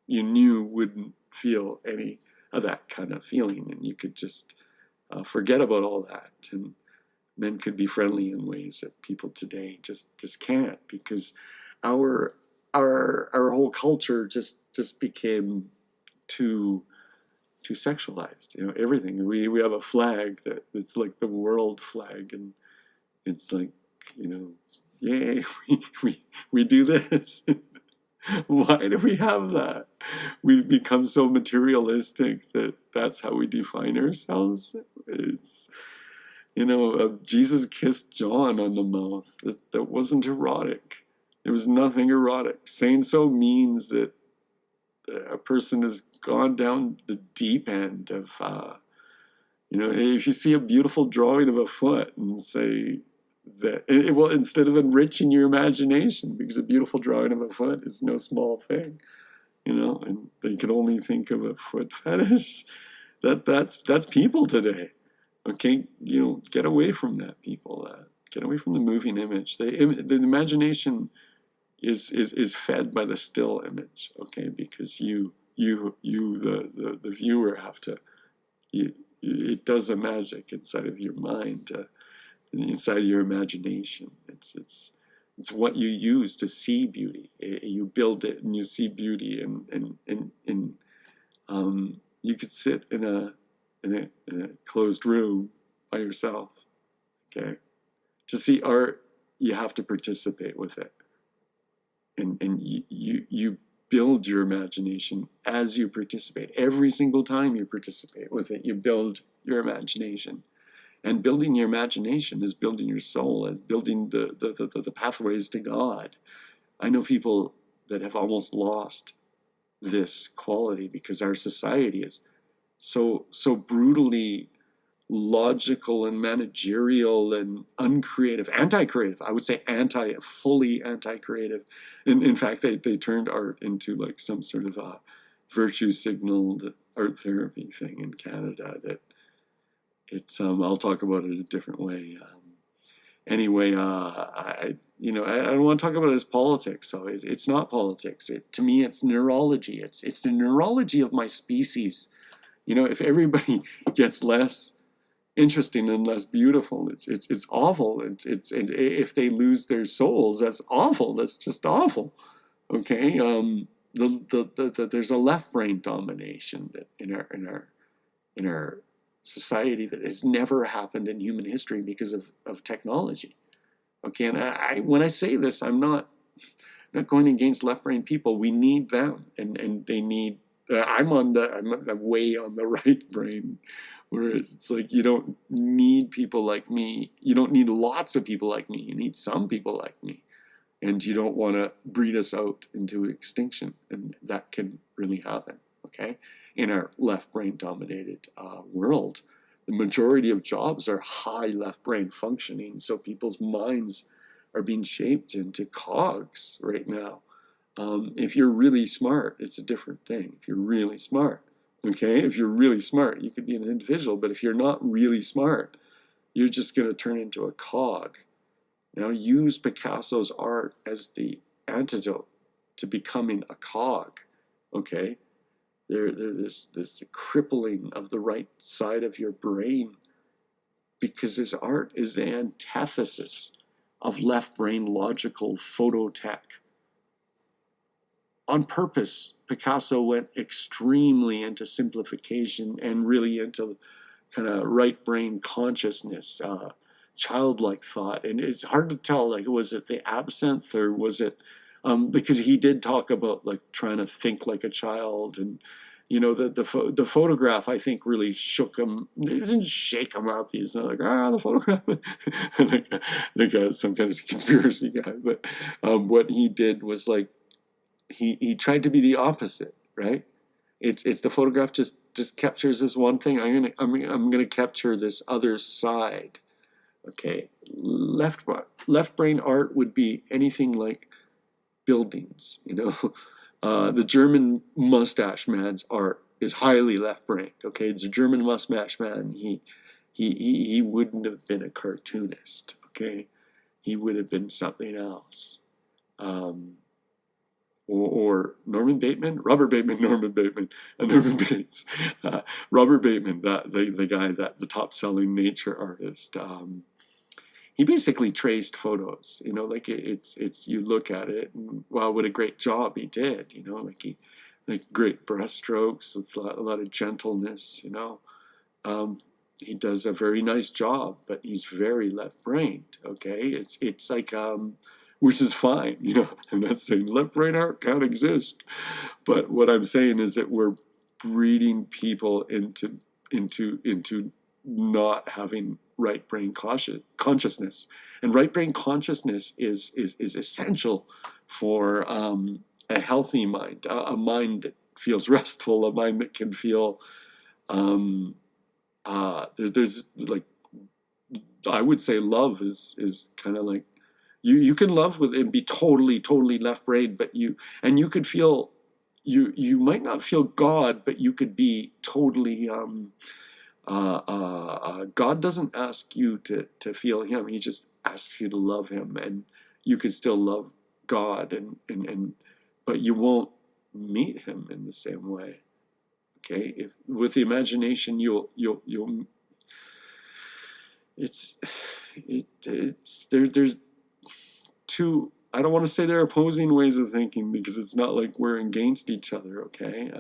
you knew wouldn't feel any of that kind of feeling, and you could just forget about all that, and men could be friendly in ways that people today just can't, because our whole culture just became too sexualized. Everything. We have a flag it's like the world flag, and it's like, yay, we do this. Why do we have that? We've become so materialistic that that's how we define ourselves. It's, Jesus kissed John on the mouth. That wasn't erotic. There was nothing erotic. Saying so means that a person has gone down the deep end of, if you see a beautiful drawing of a foot and say, well, instead of enriching your imagination, because a beautiful drawing of a foot is no small thing, and they can only think of a foot fetish. That's people today. Okay, get away from that, people. Get away from the moving image. The imagination is fed by the still image. Okay, because you the viewer have to. It does a magic inside of your mind. Inside your imagination. It's what you use to see beauty. You build it and you see beauty, and you could sit in a closed room by yourself. Okay, to see art, you have to participate with it, and you build your imagination as you participate. Every single time you participate with it, you build your imagination. And building your imagination is building your soul, is building the pathways to God. I know people that have almost lost this quality because our society is so brutally logical and managerial and uncreative, anti-creative. I would say fully anti-creative. In fact, they turned art into like some sort of a virtue signaled art therapy thing in Canada that it's I'll talk about it a different way. Anyway, I don't want to talk about it as politics. So it's not politics. To me, it's neurology. It's the neurology of my species. If everybody gets less interesting and less beautiful, it's awful. And if they lose their souls, that's awful. That's just awful. Okay. There's a left brain domination that in our society that has never happened in human history because of technology. Okay, and when I say this, I'm not going against left brain people. We need them, and they need. I'm way on the right brain Whereas it's like you don't need people like me. You don't need lots of people like me. You need some people like me. And you don't want to breed us out into extinction. And that can really happen, okay? In our left brain dominated world, the majority of jobs are high left brain functioning. So people's minds are being shaped into cogs right now. If you're really smart, it's a different thing. If you're really smart, okay? If you're really smart, you could be an individual. But if you're not really smart, you're just going to turn into a cog. Now use Picasso's art as the antidote to becoming a cog, okay? There's this crippling of the right side of your brain because his art is the antithesis of left brain logical phototech. On purpose, Picasso went extremely into simplification and really into kind of right brain consciousness, childlike thought. And it's hard to tell, like, was it the absinthe or was it, because he did talk about like trying to think like a child. And, you know, the photograph, I think, really shook him. It didn't shake him up. He's not like, the photograph. like some kind of conspiracy guy. But what he did was like, he tried to be the opposite, right? It's the photograph just captures this one thing. I'm gonna capture this other side. Okay, left brain art would be anything like buildings. You know, the German mustache man's art is highly left brained. Okay, the German mustache man, he wouldn't have been a cartoonist. Okay, he would have been something else. Or Norman Bateman, Robert Bateman, Norman Bateman, and Norman Bates. Robert Bateman, the guy, the top-selling nature artist. He basically traced photos. You know, like it's you look at it, and wow, what a great job he did. You know, like great brushstrokes with a lot of gentleness. You know, he does a very nice job, but he's very left-brained. Okay, it's like which is fine, you know. I'm not saying left brain art can't exist, but what I'm saying is that we're breeding people into not having right brain consciousness, and right brain consciousness is essential for a healthy mind, a mind that feels restful, a mind that can feel. There's like, I would say love is kind of like. You can love with and be totally left brain, but you could feel you might not feel God, but you could be totally God doesn't ask you to feel him. He just asks you to love him, and you could still love God, and but you won't meet him in the same way. Okay, if with the imagination you'll it's there's two, I don't want to say they're opposing ways of thinking because it's not like we're against each other, okay?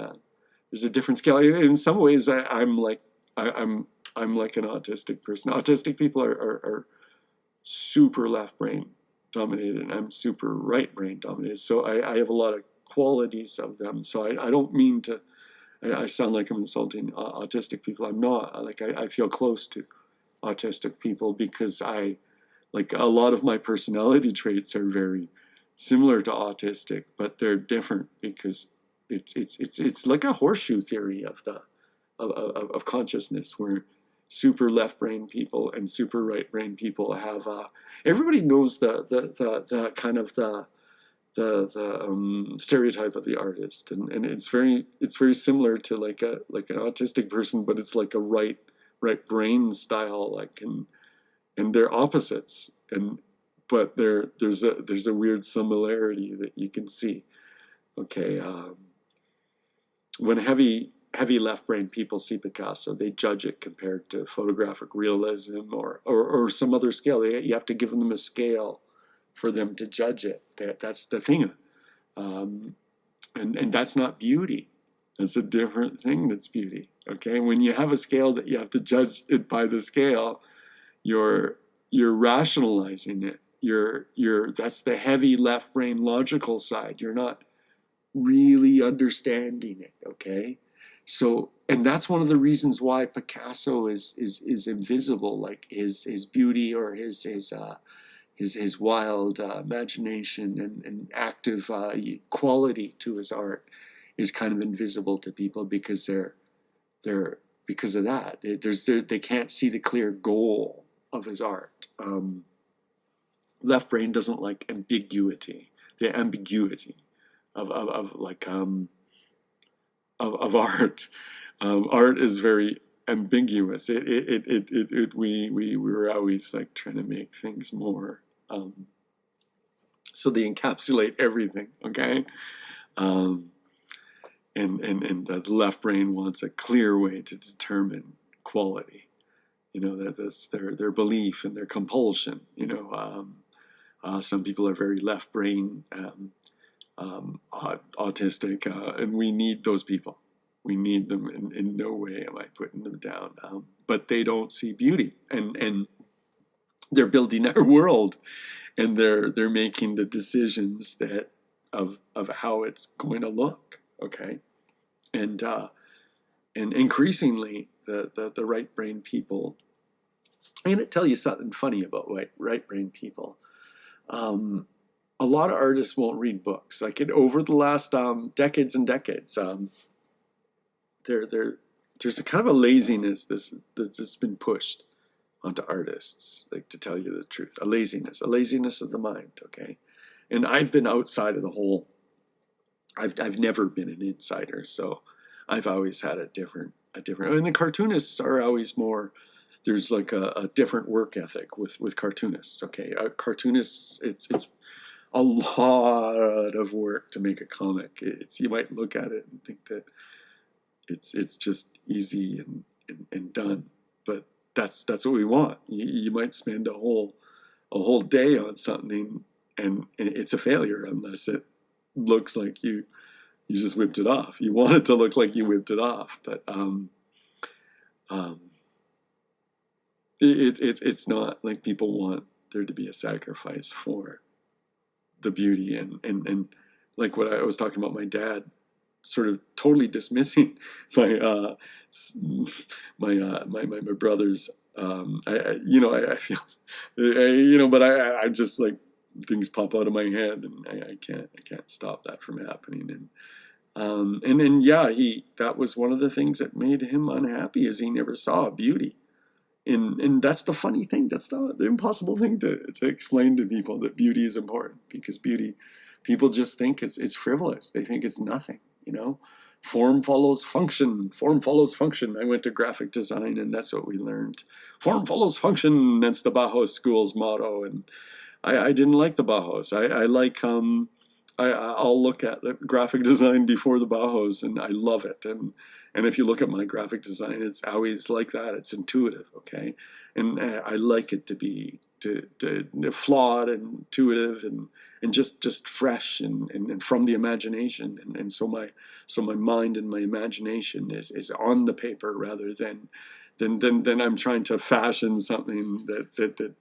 There's a different scale. In some ways, I'm like an autistic person. Autistic people are super left brain dominated, and I'm super right brain dominated. So I have a lot of qualities of them. So I don't mean to. I sound like I'm insulting autistic people. I'm not. Like I feel close to autistic people because like a lot of my personality traits are very similar to autistic, but they're different because it's like a horseshoe theory of consciousness, where super left brain people and super right brain people have everybody knows the kind of the stereotype of the artist, and it's very similar to like an autistic person, but it's like a right brain style, like, and they're opposites, but there's a weird similarity that you can see. Okay, when heavy left brain people see Picasso, they judge it compared to photographic realism or some other scale. You have to give them a scale for them to judge it. That's the thing, and that's not beauty. That's a different thing. That's beauty. Okay, when you have a scale that you have to judge it by the scale, you're rationalizing it. That's the heavy left brain logical side. You're not really understanding it. Okay, so and that's one of the reasons why Picasso is invisible, like his beauty or his wild imagination and active quality to his art is kind of invisible to people because they're because of that. They can't see the clear goal of his art. Left brain doesn't like ambiguity, the ambiguity of like of art. Art is very ambiguous. We were always like trying to make things more so they encapsulate everything. Okay. Um, and the left brain wants a clear way to determine quality. You know, that's their belief and their compulsion. You know, some people are very left brain autistic, and we need those people. We need them. In no way am I putting them down, but they don't see beauty, and they're building our world, and they're making the decisions that of how it's going to look. Okay, and increasingly the right brain people. I'm going to tell you something funny about right brain people. A lot of artists won't read books. Like over the last decades and decades, there's a kind of a laziness that's been pushed onto artists. Like, to tell you the truth, a laziness of the mind. Okay, and I've been outside of the whole. I've never been an insider, so I've always had a different. And the cartoonists are always more. There's like a different work ethic with cartoonists. Okay, cartoonists, it's a lot of work to make a comic. You might look at it and think that it's just easy and done, but that's what we want. You might spend a whole day on something and it's a failure unless it looks like you just whipped it off. You want it to look like you whipped it off, but it's not like people want there to be a sacrifice for the beauty and like what I was talking about, my dad sort of totally dismissing my my brothers. I feel but I just like things pop out of my head and I can't stop that from happening. And then yeah, that was one of the things that made him unhappy, is he never saw beauty. And that's the funny thing. That's the impossible thing to explain to people, that beauty is important, because beauty, people just think it's frivolous. They think it's nothing, Form follows function. Form follows function. I went to graphic design, and that's what we learned. Form follows function. That's the Bauhaus school's motto. And I didn't like the Bauhaus. I like I'll look at graphic design before the Bauhaus, and I love it. And if you look at my graphic design, it's always like that. It's intuitive, okay? And I like it to be flawed and intuitive and just fresh and from the imagination. And so my mind and my imagination is on the paper rather than I'm trying to fashion something that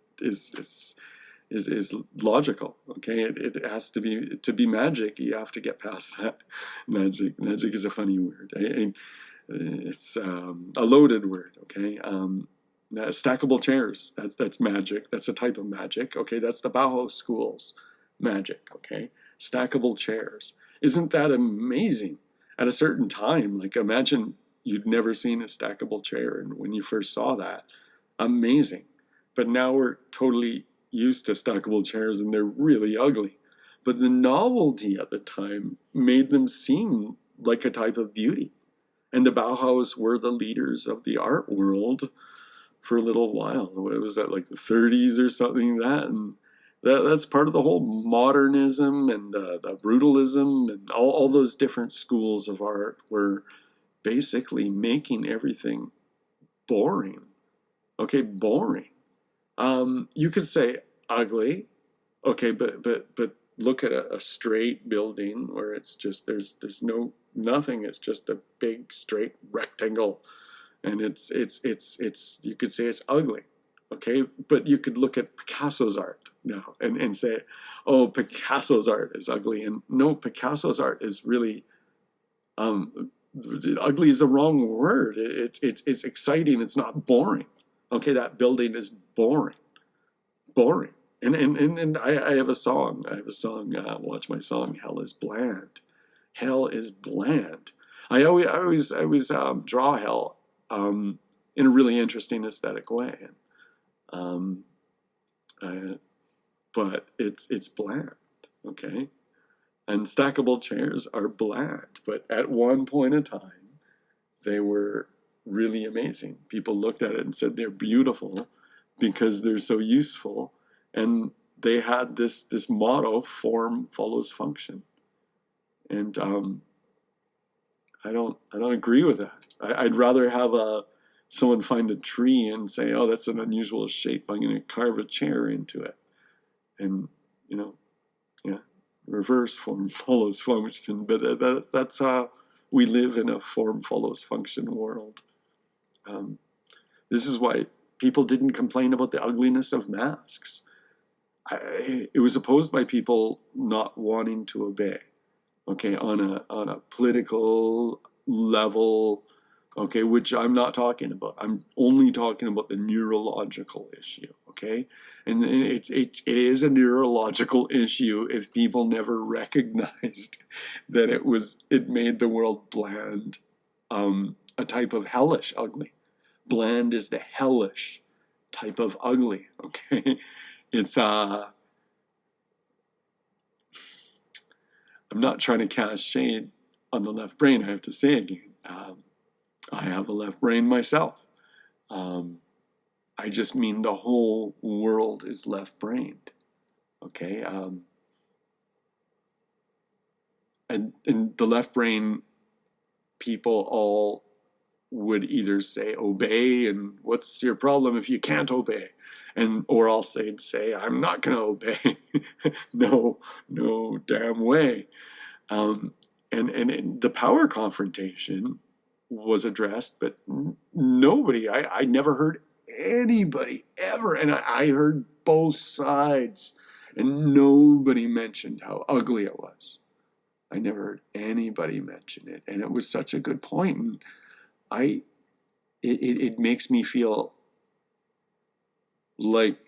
is logical. Okay, it has to be magic. You have to get past that. Magic is a funny word. It's a loaded word. Okay, stackable chairs. That's magic. That's a type of magic. Okay, that's the Bauhaus school's magic. Okay, stackable chairs. Isn't that amazing? At a certain time, like, imagine you'd never seen a stackable chair, and when you first saw that, amazing. But now we're totally used to stackable chairs, and they're really ugly. But the novelty at the time made them seem like a type of beauty. And the Bauhaus were the leaders of the art world for a little while. It was at like the 30s or something like that. And that's part of the whole modernism and the brutalism and all those different schools of art were basically making everything boring. Okay, boring. You could say ugly. Okay, but look at a straight building where it's just there's nothing. It's just a big straight rectangle, and it's you could say it's ugly. Okay, but you could look at Picasso's art now and say, oh, Picasso's art is ugly. And no, Picasso's art is really ugly is the wrong word. It's exciting. It's not boring. Okay, that building is boring, boring. And I have a song. I have a song. Watch my song. Hell is bland. Hell is bland. I always draw hell in a really interesting aesthetic way. Um, I, but it's bland. Okay, and stackable chairs are bland. But at one point in time, they were really amazing. People looked at it and said they're beautiful because they're so useful, and they had this motto: form follows function. And I don't agree with that. I'd rather have someone find a tree and say, oh, that's an unusual shape. I'm going to carve a chair into it. And, you know, yeah, reverse form follows function. But that's how we live in a form follows function world. Um, this is why people didn't complain about the ugliness of masks. It was opposed by people not wanting to obey. Okay, on a political level, okay, which I'm not talking about. I'm only talking about the neurological issue, okay? And it is a neurological issue if people never recognized that it made the world bland, a type of hellish ugly. Bland is the hellish type of ugly, okay? It's I'm not trying to cast shade on the left brain, I have to say again. I have a left brain myself. I just mean the whole world is left-brained. Okay? And the left brain people all would either say obey, and what's your problem if you can't obey? Or else they'd say, I'm not going to obey. No damn way. And the power confrontation was addressed, but nobody, I never heard anybody ever, and I heard both sides, and nobody mentioned how ugly it was. I never heard anybody mention it, and it was such a good point, and it makes me feel like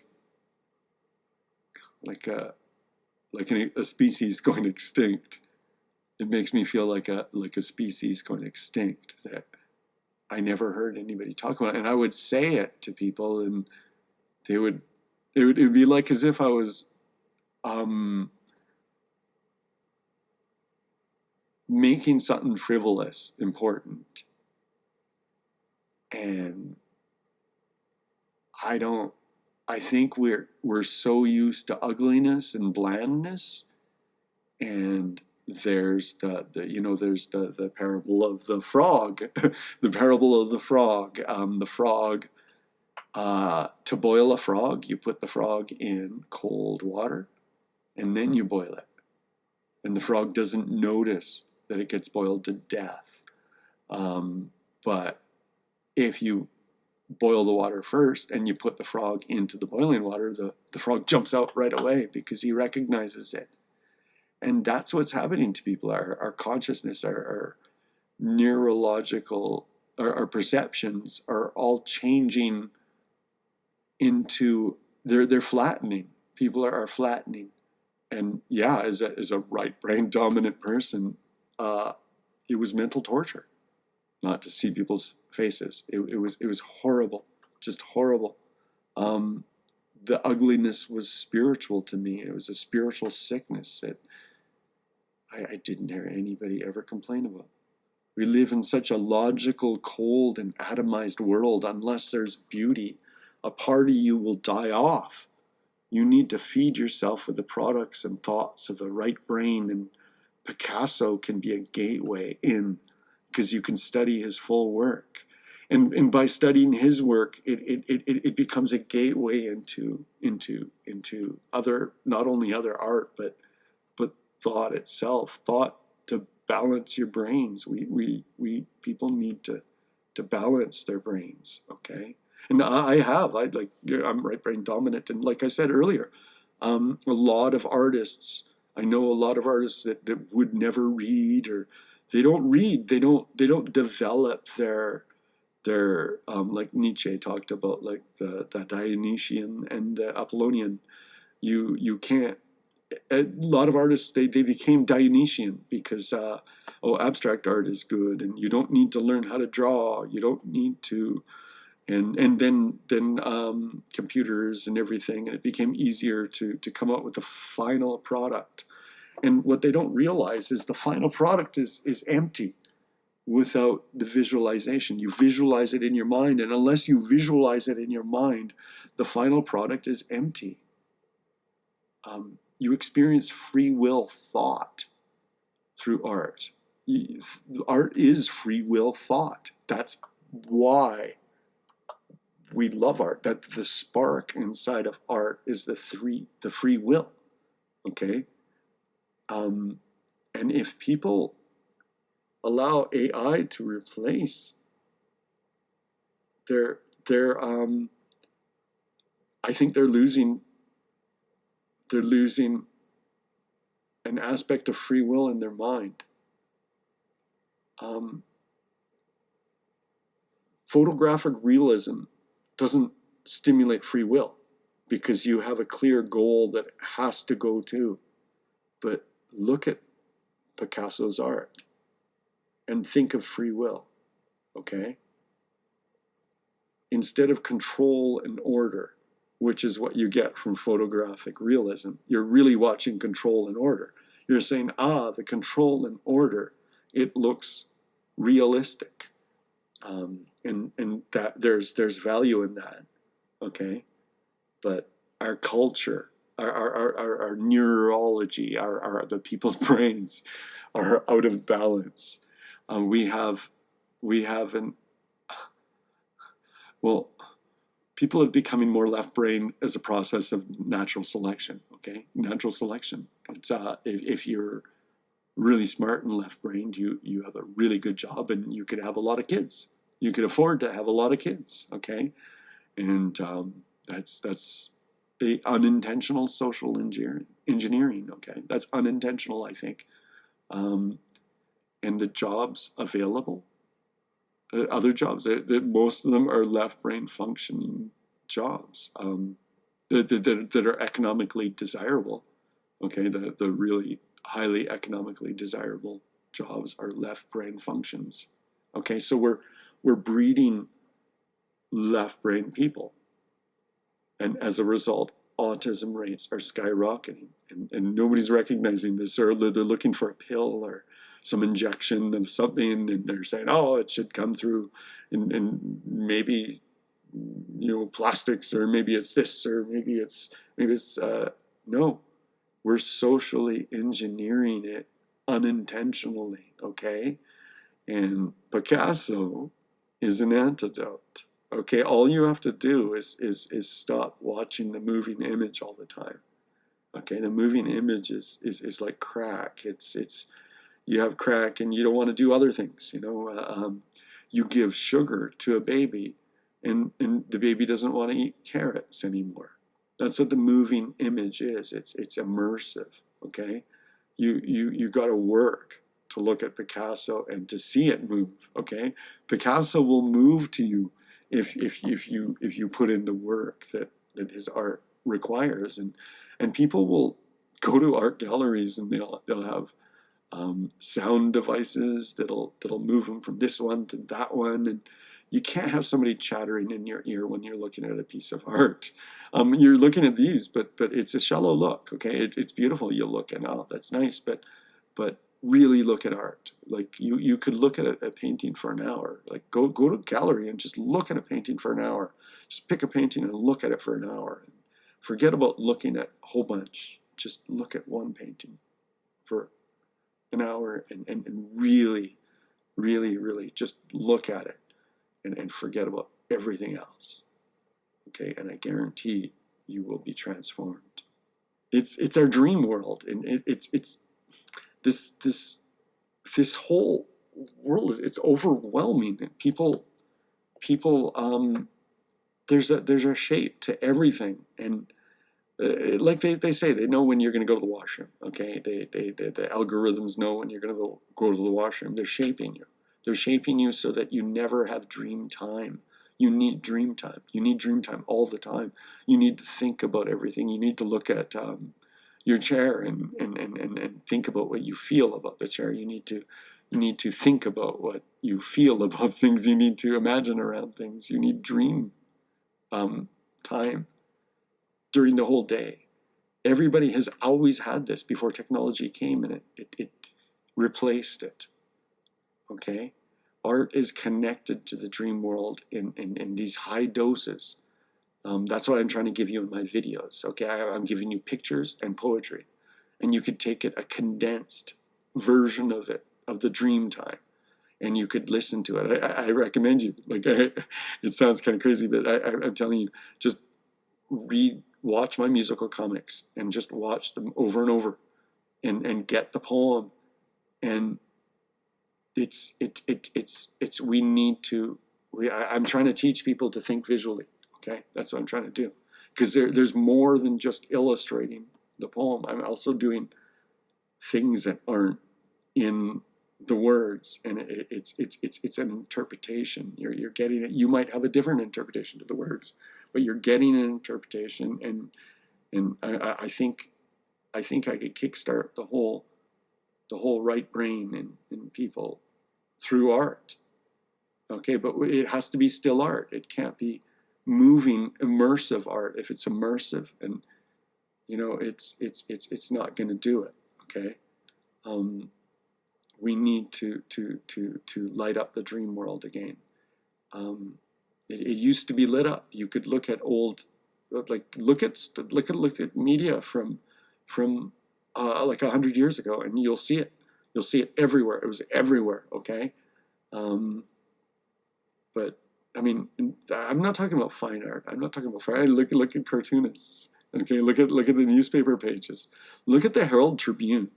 a species going extinct. It makes me feel like a species going extinct that I never heard anybody talk about. And I would say it to people, and it would be like as if I was making something frivolous important. And I think we're so used to ugliness and blandness, and there's the parable of the frog, the parable of the frog. The frog, to boil a frog, you put the frog in cold water, and then you boil it, and the frog doesn't notice that it gets boiled to death. But if you boil the water first and you put the frog into the boiling water, the frog jumps out right away because he recognizes it. And that's what's happening to people. Our consciousness, our neurological, our perceptions are all changing into, they're flattening. People are flattening. And yeah, as a right brain dominant person, it was mental torture not to see people's faces. It was horrible, just horrible. The ugliness was spiritual to me. It was a spiritual sickness that I didn't hear anybody ever complain about. We live in such a logical, cold, and atomized world. Unless there's beauty, a part of you will die off. You need to feed yourself with the products and thoughts of the right brain, and Picasso can be a gateway in, because you can study his full work. And by studying his work, it becomes a gateway into other, not only other art, but thought itself, thought to balance your brains. We people need to balance their brains, okay? And I'm right brain dominant, and like I said earlier, a lot of artists, I know a lot of artists that would never read, or They don't read. They don't develop their like Nietzsche talked about, like the Dionysian and the Apollonian. You can't. A lot of artists, they became Dionysian because abstract art is good, and you don't need to learn how to draw. You don't need to, and then computers and everything, and it became easier to come up with a final product. And what they don't realize is the final product is empty without the visualization. You visualize it in your mind, and unless you visualize it in your mind, the final product is empty. You experience free will thought through art. Art is free will thought. That's why we love art. That the spark inside of art is the free will. Okay, and if people allow AI to replace their I think they're losing an aspect of free will in their mind. Photographic realism doesn't stimulate free will because you have a clear goal that it has to go to. But look at Picasso's art and think of free will, okay? Instead of control and order, which is what you get from photographic realism, you're really watching control and order. You're saying, the control and order, it looks realistic. And that there's value in that, okay? But our culture, our neurology, the people's brains are out of balance. We have an well, people are becoming more left brain as a process of natural selection. Okay, natural selection. It's if you're really smart and left brained, you have a really good job, and you could have a lot of kids. You could afford to have a lot of kids. Okay, and that's a unintentional social engineering. Okay, that's unintentional, I think. And the jobs available, other jobs, most of them are left brain functioning jobs that are economically desirable. Okay, the really highly economically desirable jobs are left brain functions. Okay, so we're breeding left brain people, and as a result, autism rates are skyrocketing, and nobody's recognizing this, or they're looking for a pill or some injection of something, and they're saying, it should come through, and maybe plastics, or maybe it's this, or maybe it's no, we're socially engineering it unintentionally. Okay, and Picasso is an antidote. Okay, all you have to do is stop watching the moving image all the time. Okay, the moving image is like crack. It's you have crack and you don't want to do other things. You give sugar to a baby, and the baby doesn't want to eat carrots anymore. That's what the moving image is. It's immersive. Okay, you got to work to look at Picasso and to see it move. Okay, Picasso will move to you if you put in the work that his art requires, and people will go to art galleries and they'll have sound devices that'll move them from this one to that one, and you can't have somebody chattering in your ear when you're looking at a piece of art. You're looking at these, but it's a shallow look. Okay, it's beautiful. You look and that's nice, but really look at art. Like you could look at a painting for an hour. Like go to a gallery and just look at a painting for an hour. Just pick a painting and look at it for an hour. Forget about looking at a whole bunch. Just look at one painting for an hour and really, really, really just look at it and forget about everything else. Okay, and I guarantee you will be transformed. It's our dream world, and it's this whole world it's overwhelming. People there's a shape to everything, and Like they say, they know when you're going to go to the washroom. Okay, the algorithms know when you're going to go to the washroom. They're shaping you. They're shaping you so that you never have dream time. You need dream time. You need dream time all the time. You need to think about everything. You need to look at your chair and think about what you feel about the chair. You need to think about what you feel about things. You need to imagine around things. You need dream time during the whole day. Everybody has always had this before technology came, and it replaced it. Okay? Art is connected to the dream world in these high doses. That's what I'm trying to give you in my videos. Okay, I'm giving you pictures and poetry, and you could take it a condensed version of it, of the dream time, and you could listen to it. I recommend you. It sounds kind of crazy, but I'm telling you, just watch my musical comics and just watch them over and over, and get the poem. And we need to. I'm trying to teach people to think visually. Okay, that's what I'm trying to do, because there's more than just illustrating the poem. I'm also doing things that aren't in the words, and it's an interpretation. You're getting it. You might have a different interpretation to the words, but you're getting an interpretation, and I think I could kickstart the whole right brain in people through art. Okay, but it has to be still art. It can't be moving, immersive art. If it's immersive, and it's not going to do it. Okay, we need to light up the dream world again. It used to be lit up. You could look at old, look at media from like 100 years ago, and you'll see it. You'll see it everywhere. It was everywhere. Okay, but I mean, I'm not talking about fine art. I'm not talking about fine art. Look at cartoonists. Okay, look at the newspaper pages. Look at the Herald Tribune.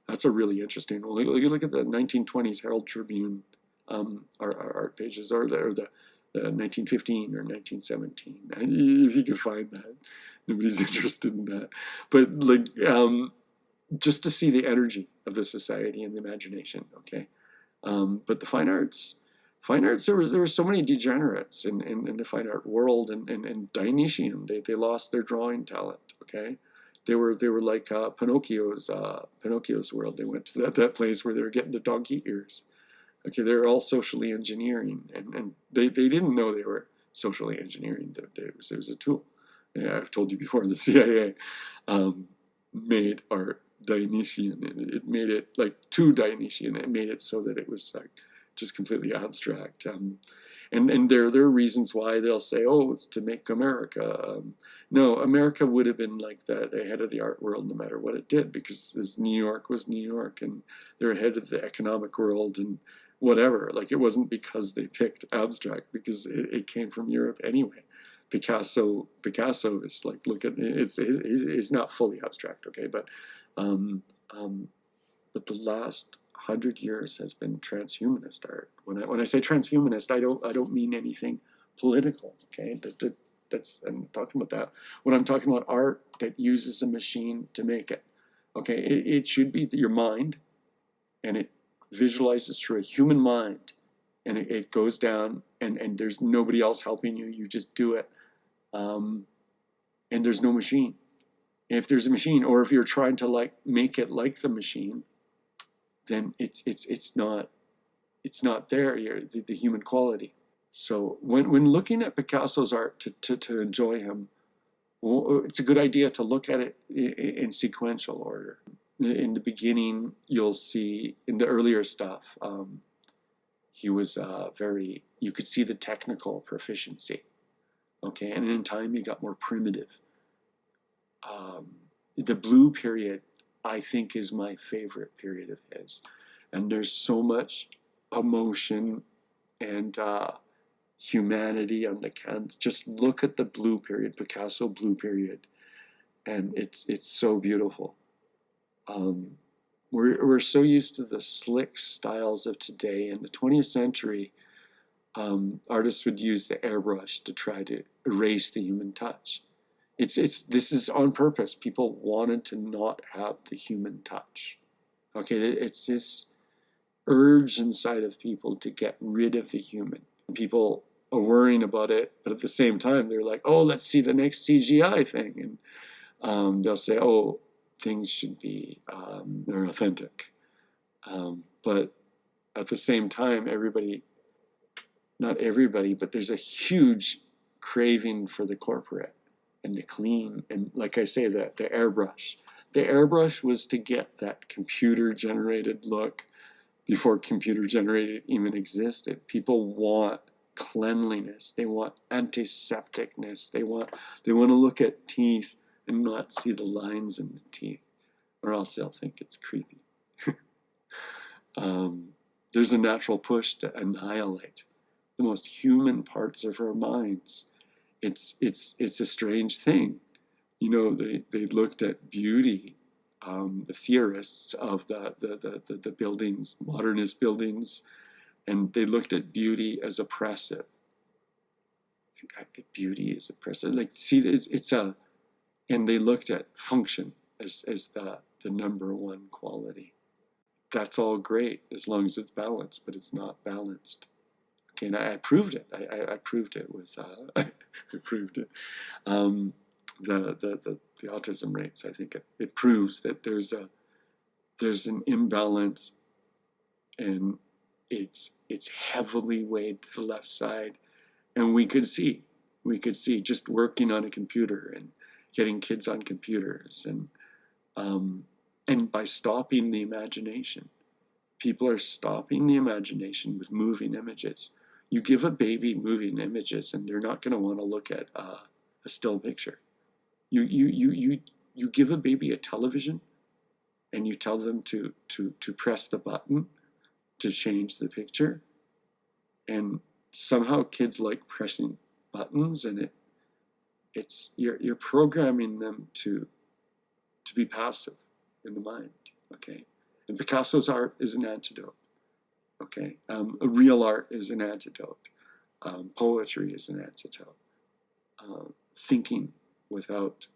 That's a really interesting one. Look at the 1920s Herald Tribune art pages, or the 1915 or 1917. If you can find that, nobody's interested in that. But just to see the energy of the society and the imagination. Okay, but the fine arts. There were so many degenerates in the fine art world, and Dionysian, they lost their drawing talent. Okay, they were like Pinocchio's world. They went to that place where they were getting the donkey ears. Okay, they're all socially engineering, and they didn't know they were socially engineering. It was a tool. Yeah, I've told you before, the CIA made art Dionysian. It made it like too Dionysian. It made it so that it was like just completely abstract. And there are reasons why they'll say, oh, it's to make America. No, America would have been like that, ahead of the art world, no matter what it did, because New York was New York, and they're ahead of the economic world and whatever. Like, it wasn't because they picked abstract, because it came from Europe anyway. Picasso is like, look at it's not fully abstract, okay, but the last 100 years has been transhumanist art. When I say transhumanist, I don't mean anything political. Okay, I'm talking about that. When I'm talking about art that uses a machine to make it, okay, it should be your mind, and it visualizes through a human mind, and it goes down, and there's nobody else helping you. You just do it, and there's no machine. If there's a machine, or if you're trying to make it like the machine, then it's not there. The human quality. So when looking at Picasso's art to enjoy him, well, it's a good idea to look at it in sequential order. In the beginning, you'll see in the earlier stuff, he was you could see the technical proficiency. Okay, and in time he got more primitive. The blue period, I think, is my favorite period of his. And there's so much emotion and humanity on the canvas. Just look at the blue period, Picasso blue period, and it's so beautiful. We're so used to the slick styles of today. In the 20th century, artists would use the airbrush to try to erase the human touch. This is on purpose. People wanted to not have the human touch. Okay, it's this urge inside of people to get rid of the human. People are worrying about it, but at the same time, they're like, "Oh, let's see the next CGI thing," and they'll say, "Oh, things should be they're authentic," but at the same time, not everybody, but there's a huge craving for the corporate and the clean, and like I say, the airbrush. The airbrush was to get that computer generated look before computer generated even existed. People want cleanliness. They want antisepticness. They want to look at teeth and not see the lines in the teeth, or else they'll think it's creepy. There's a natural push to annihilate the most human parts of our minds. It's a strange thing. You know, they looked at beauty. The theorists of the buildings, modernist buildings, and they looked at beauty as oppressive. Beauty is oppressive. Like, see, and they looked at function as the number one quality. That's all great as long as it's balanced, but it's not balanced. Okay, and I proved it. I proved it with I proved it. The autism rates. I think it proves that there's an imbalance, and it's heavily weighed to the left side, and we could see just working on a computer and getting kids on computers, and by stopping the imagination. People are stopping the imagination with moving images. You give a baby moving images, and they're not going to want to look at a still picture. You give a baby a television, and you tell them to press the button to change the picture, and somehow kids like pressing buttons, and you're programming them to be passive in the mind. Okay, and Picasso's art is an antidote. Okay, real art is an antidote. Poetry is an antidote. Thinking without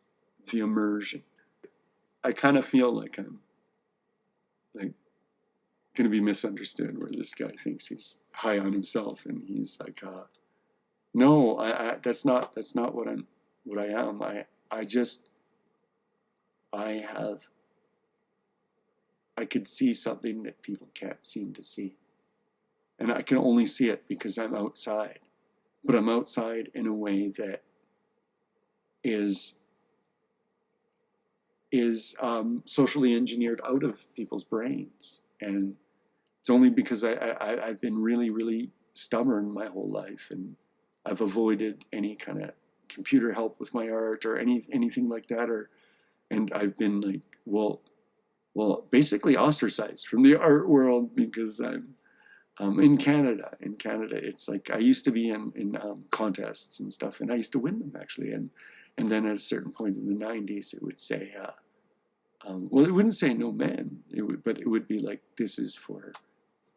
the immersion. I kind of feel like I'm like going to be misunderstood, where this guy thinks he's high on himself, and he's like, no, that's not what I am. I could see something that people can't seem to see. And I can only see it because I'm outside. But I'm outside in a way that is socially engineered out of people's brains. And it's only because I've been really, really stubborn my whole life, and I've avoided any kind of computer help with my art or anything like that, and I've been like, well, basically ostracized from the art world because I'm in Canada. In Canada, it's like I used to be in contests and stuff, and I used to win them actually. And then at a certain point in the 90s, it would say, well, it wouldn't say no men, but it would be like, this is for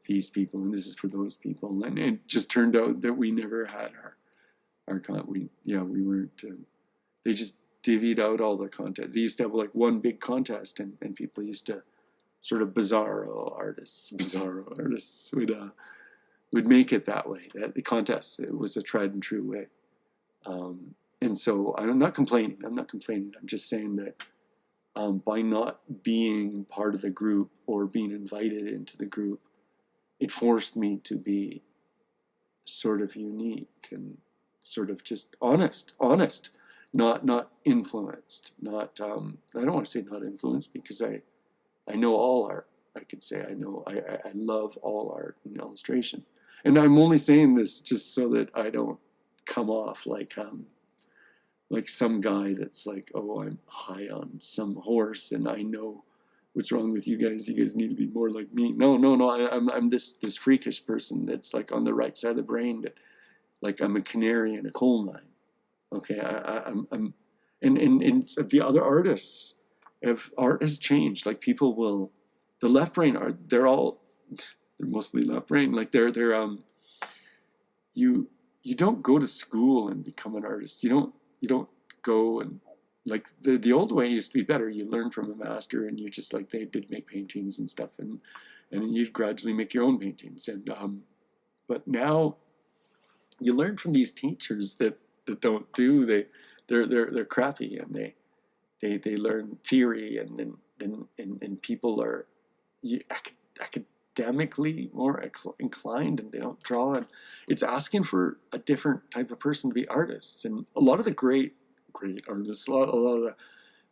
these people and this is for those people. And it just turned out that we never had we weren't. They just divvied out all the content. They used to have like one big contest, and people used to sort of bizarro artists would make it that way. That the contest, it was a tried and true way. And so I'm not complaining. I'm just saying that by not being part of the group or being invited into the group, it forced me to be sort of unique and sort of just honest, not influenced, not, I don't want to say not influenced, because I know all art. I could say I love all art and illustration. And I'm only saying this just so that I don't come off like some guy that's like, oh, I'm high on some horse and I know what's wrong with you guys. You guys need to be more like me. No. I'm this freakish person that's like on the right side of the brain, that like I'm a canary in a coal mine. Okay, I'm and the other artists, if art has changed, like people will, the left brain art, they're mostly left brain. Like they're you don't go to school and become an artist. You don't go and like the old way used to be better. You learn from a master, and you just like they did make paintings and stuff, and you'd gradually make your own paintings. And but now you learn from these teachers that don't do they're crappy, and they learn theory, and people are academically more inclined, and they don't draw, and it's asking for a different type of person to be artists. And a lot of the great artists, a lot of the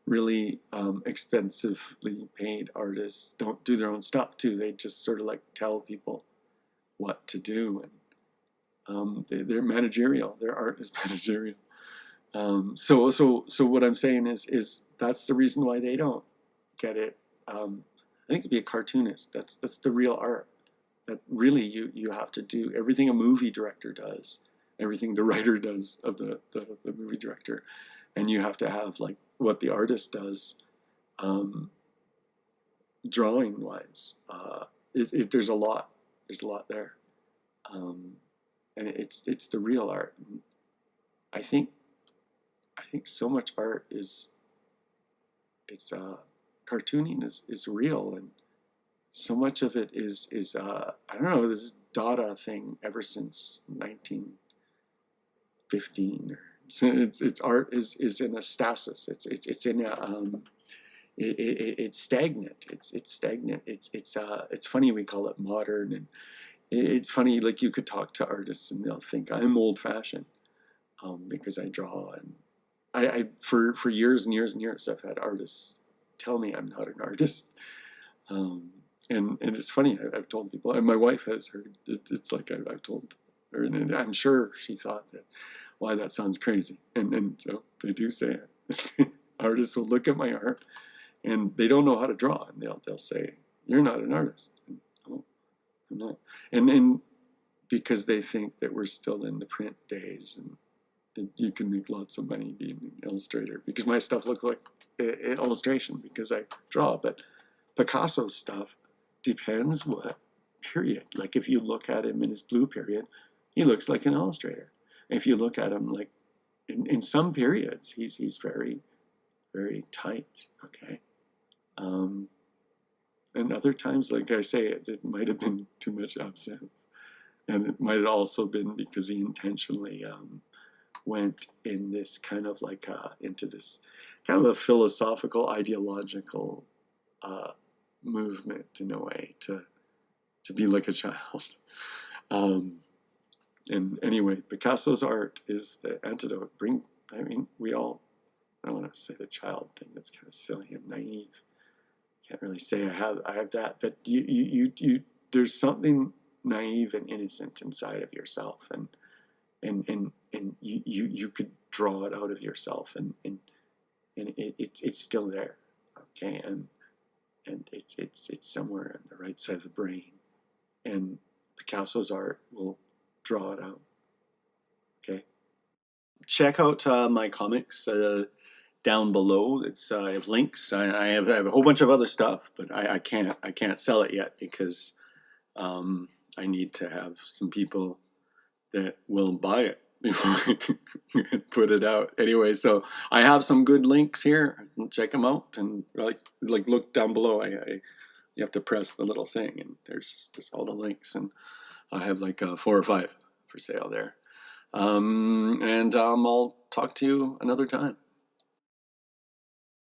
really expensively paid artists don't do their own stuff too. They just sort of like tell people what to do, and they're managerial. Their art is managerial. So what I'm saying is that's the reason why they don't get it. I think to be a cartoonist, that's the real art. That really you have to do everything a movie director does, everything the writer does of the movie director, and you have to have like what the artist does, drawing wise. There's a lot there, and it's the real art. And I think so much art is cartooning is real, and so much of it is I don't know, this Dada thing ever since 1915, or so it's art is in a stasis. It's in a it's stagnant. It's stagnant. It's funny we call it modern, and it's funny, like you could talk to artists and they'll think I'm old fashioned, because I draw, and I for years and years and years I've had artists tell me I'm not an artist, and it's funny, I've told people, and my wife has heard. It's like I've told her, and I'm sure she thought that, why, that sounds crazy, and so they do say it. Artists will look at my art, and they don't know how to draw, and they'll say, "You're not an artist." And, oh, I'm not, and because they think that we're still in the print days, and you can make lots of money being an illustrator, because my stuff looks like illustration because I draw. But Picasso's stuff depends what period. Like if you look at him in his blue period, he looks like an illustrator. If you look at him like in some periods, he's very, very tight. Okay. And other times, like I say, it might have been too much absinthe, and it might have also been because he intentionally went in this kind of like into this kind of a philosophical, ideological movement in a way to be like a child. And anyway, Picasso's art is the antidote. I mean, we all, I don't want to say the child thing, that's kind of silly and naive. Can't really say I have that, but you there's something naive and innocent inside of yourself, and you could draw it out of yourself, and it's still there, okay, and it's somewhere on the right side of the brain, and Picasso's art will draw it out. Okay, check out my comics down below. It's I have links. I have a whole bunch of other stuff, but I can't sell it yet because I need to have some people that will buy it before I can put it out. Anyway, so I have some good links here. Check them out, and like look down below. You have to press the little thing, and there's all the links, and I have like 4 or 5 for sale there. And I'll talk to you another time.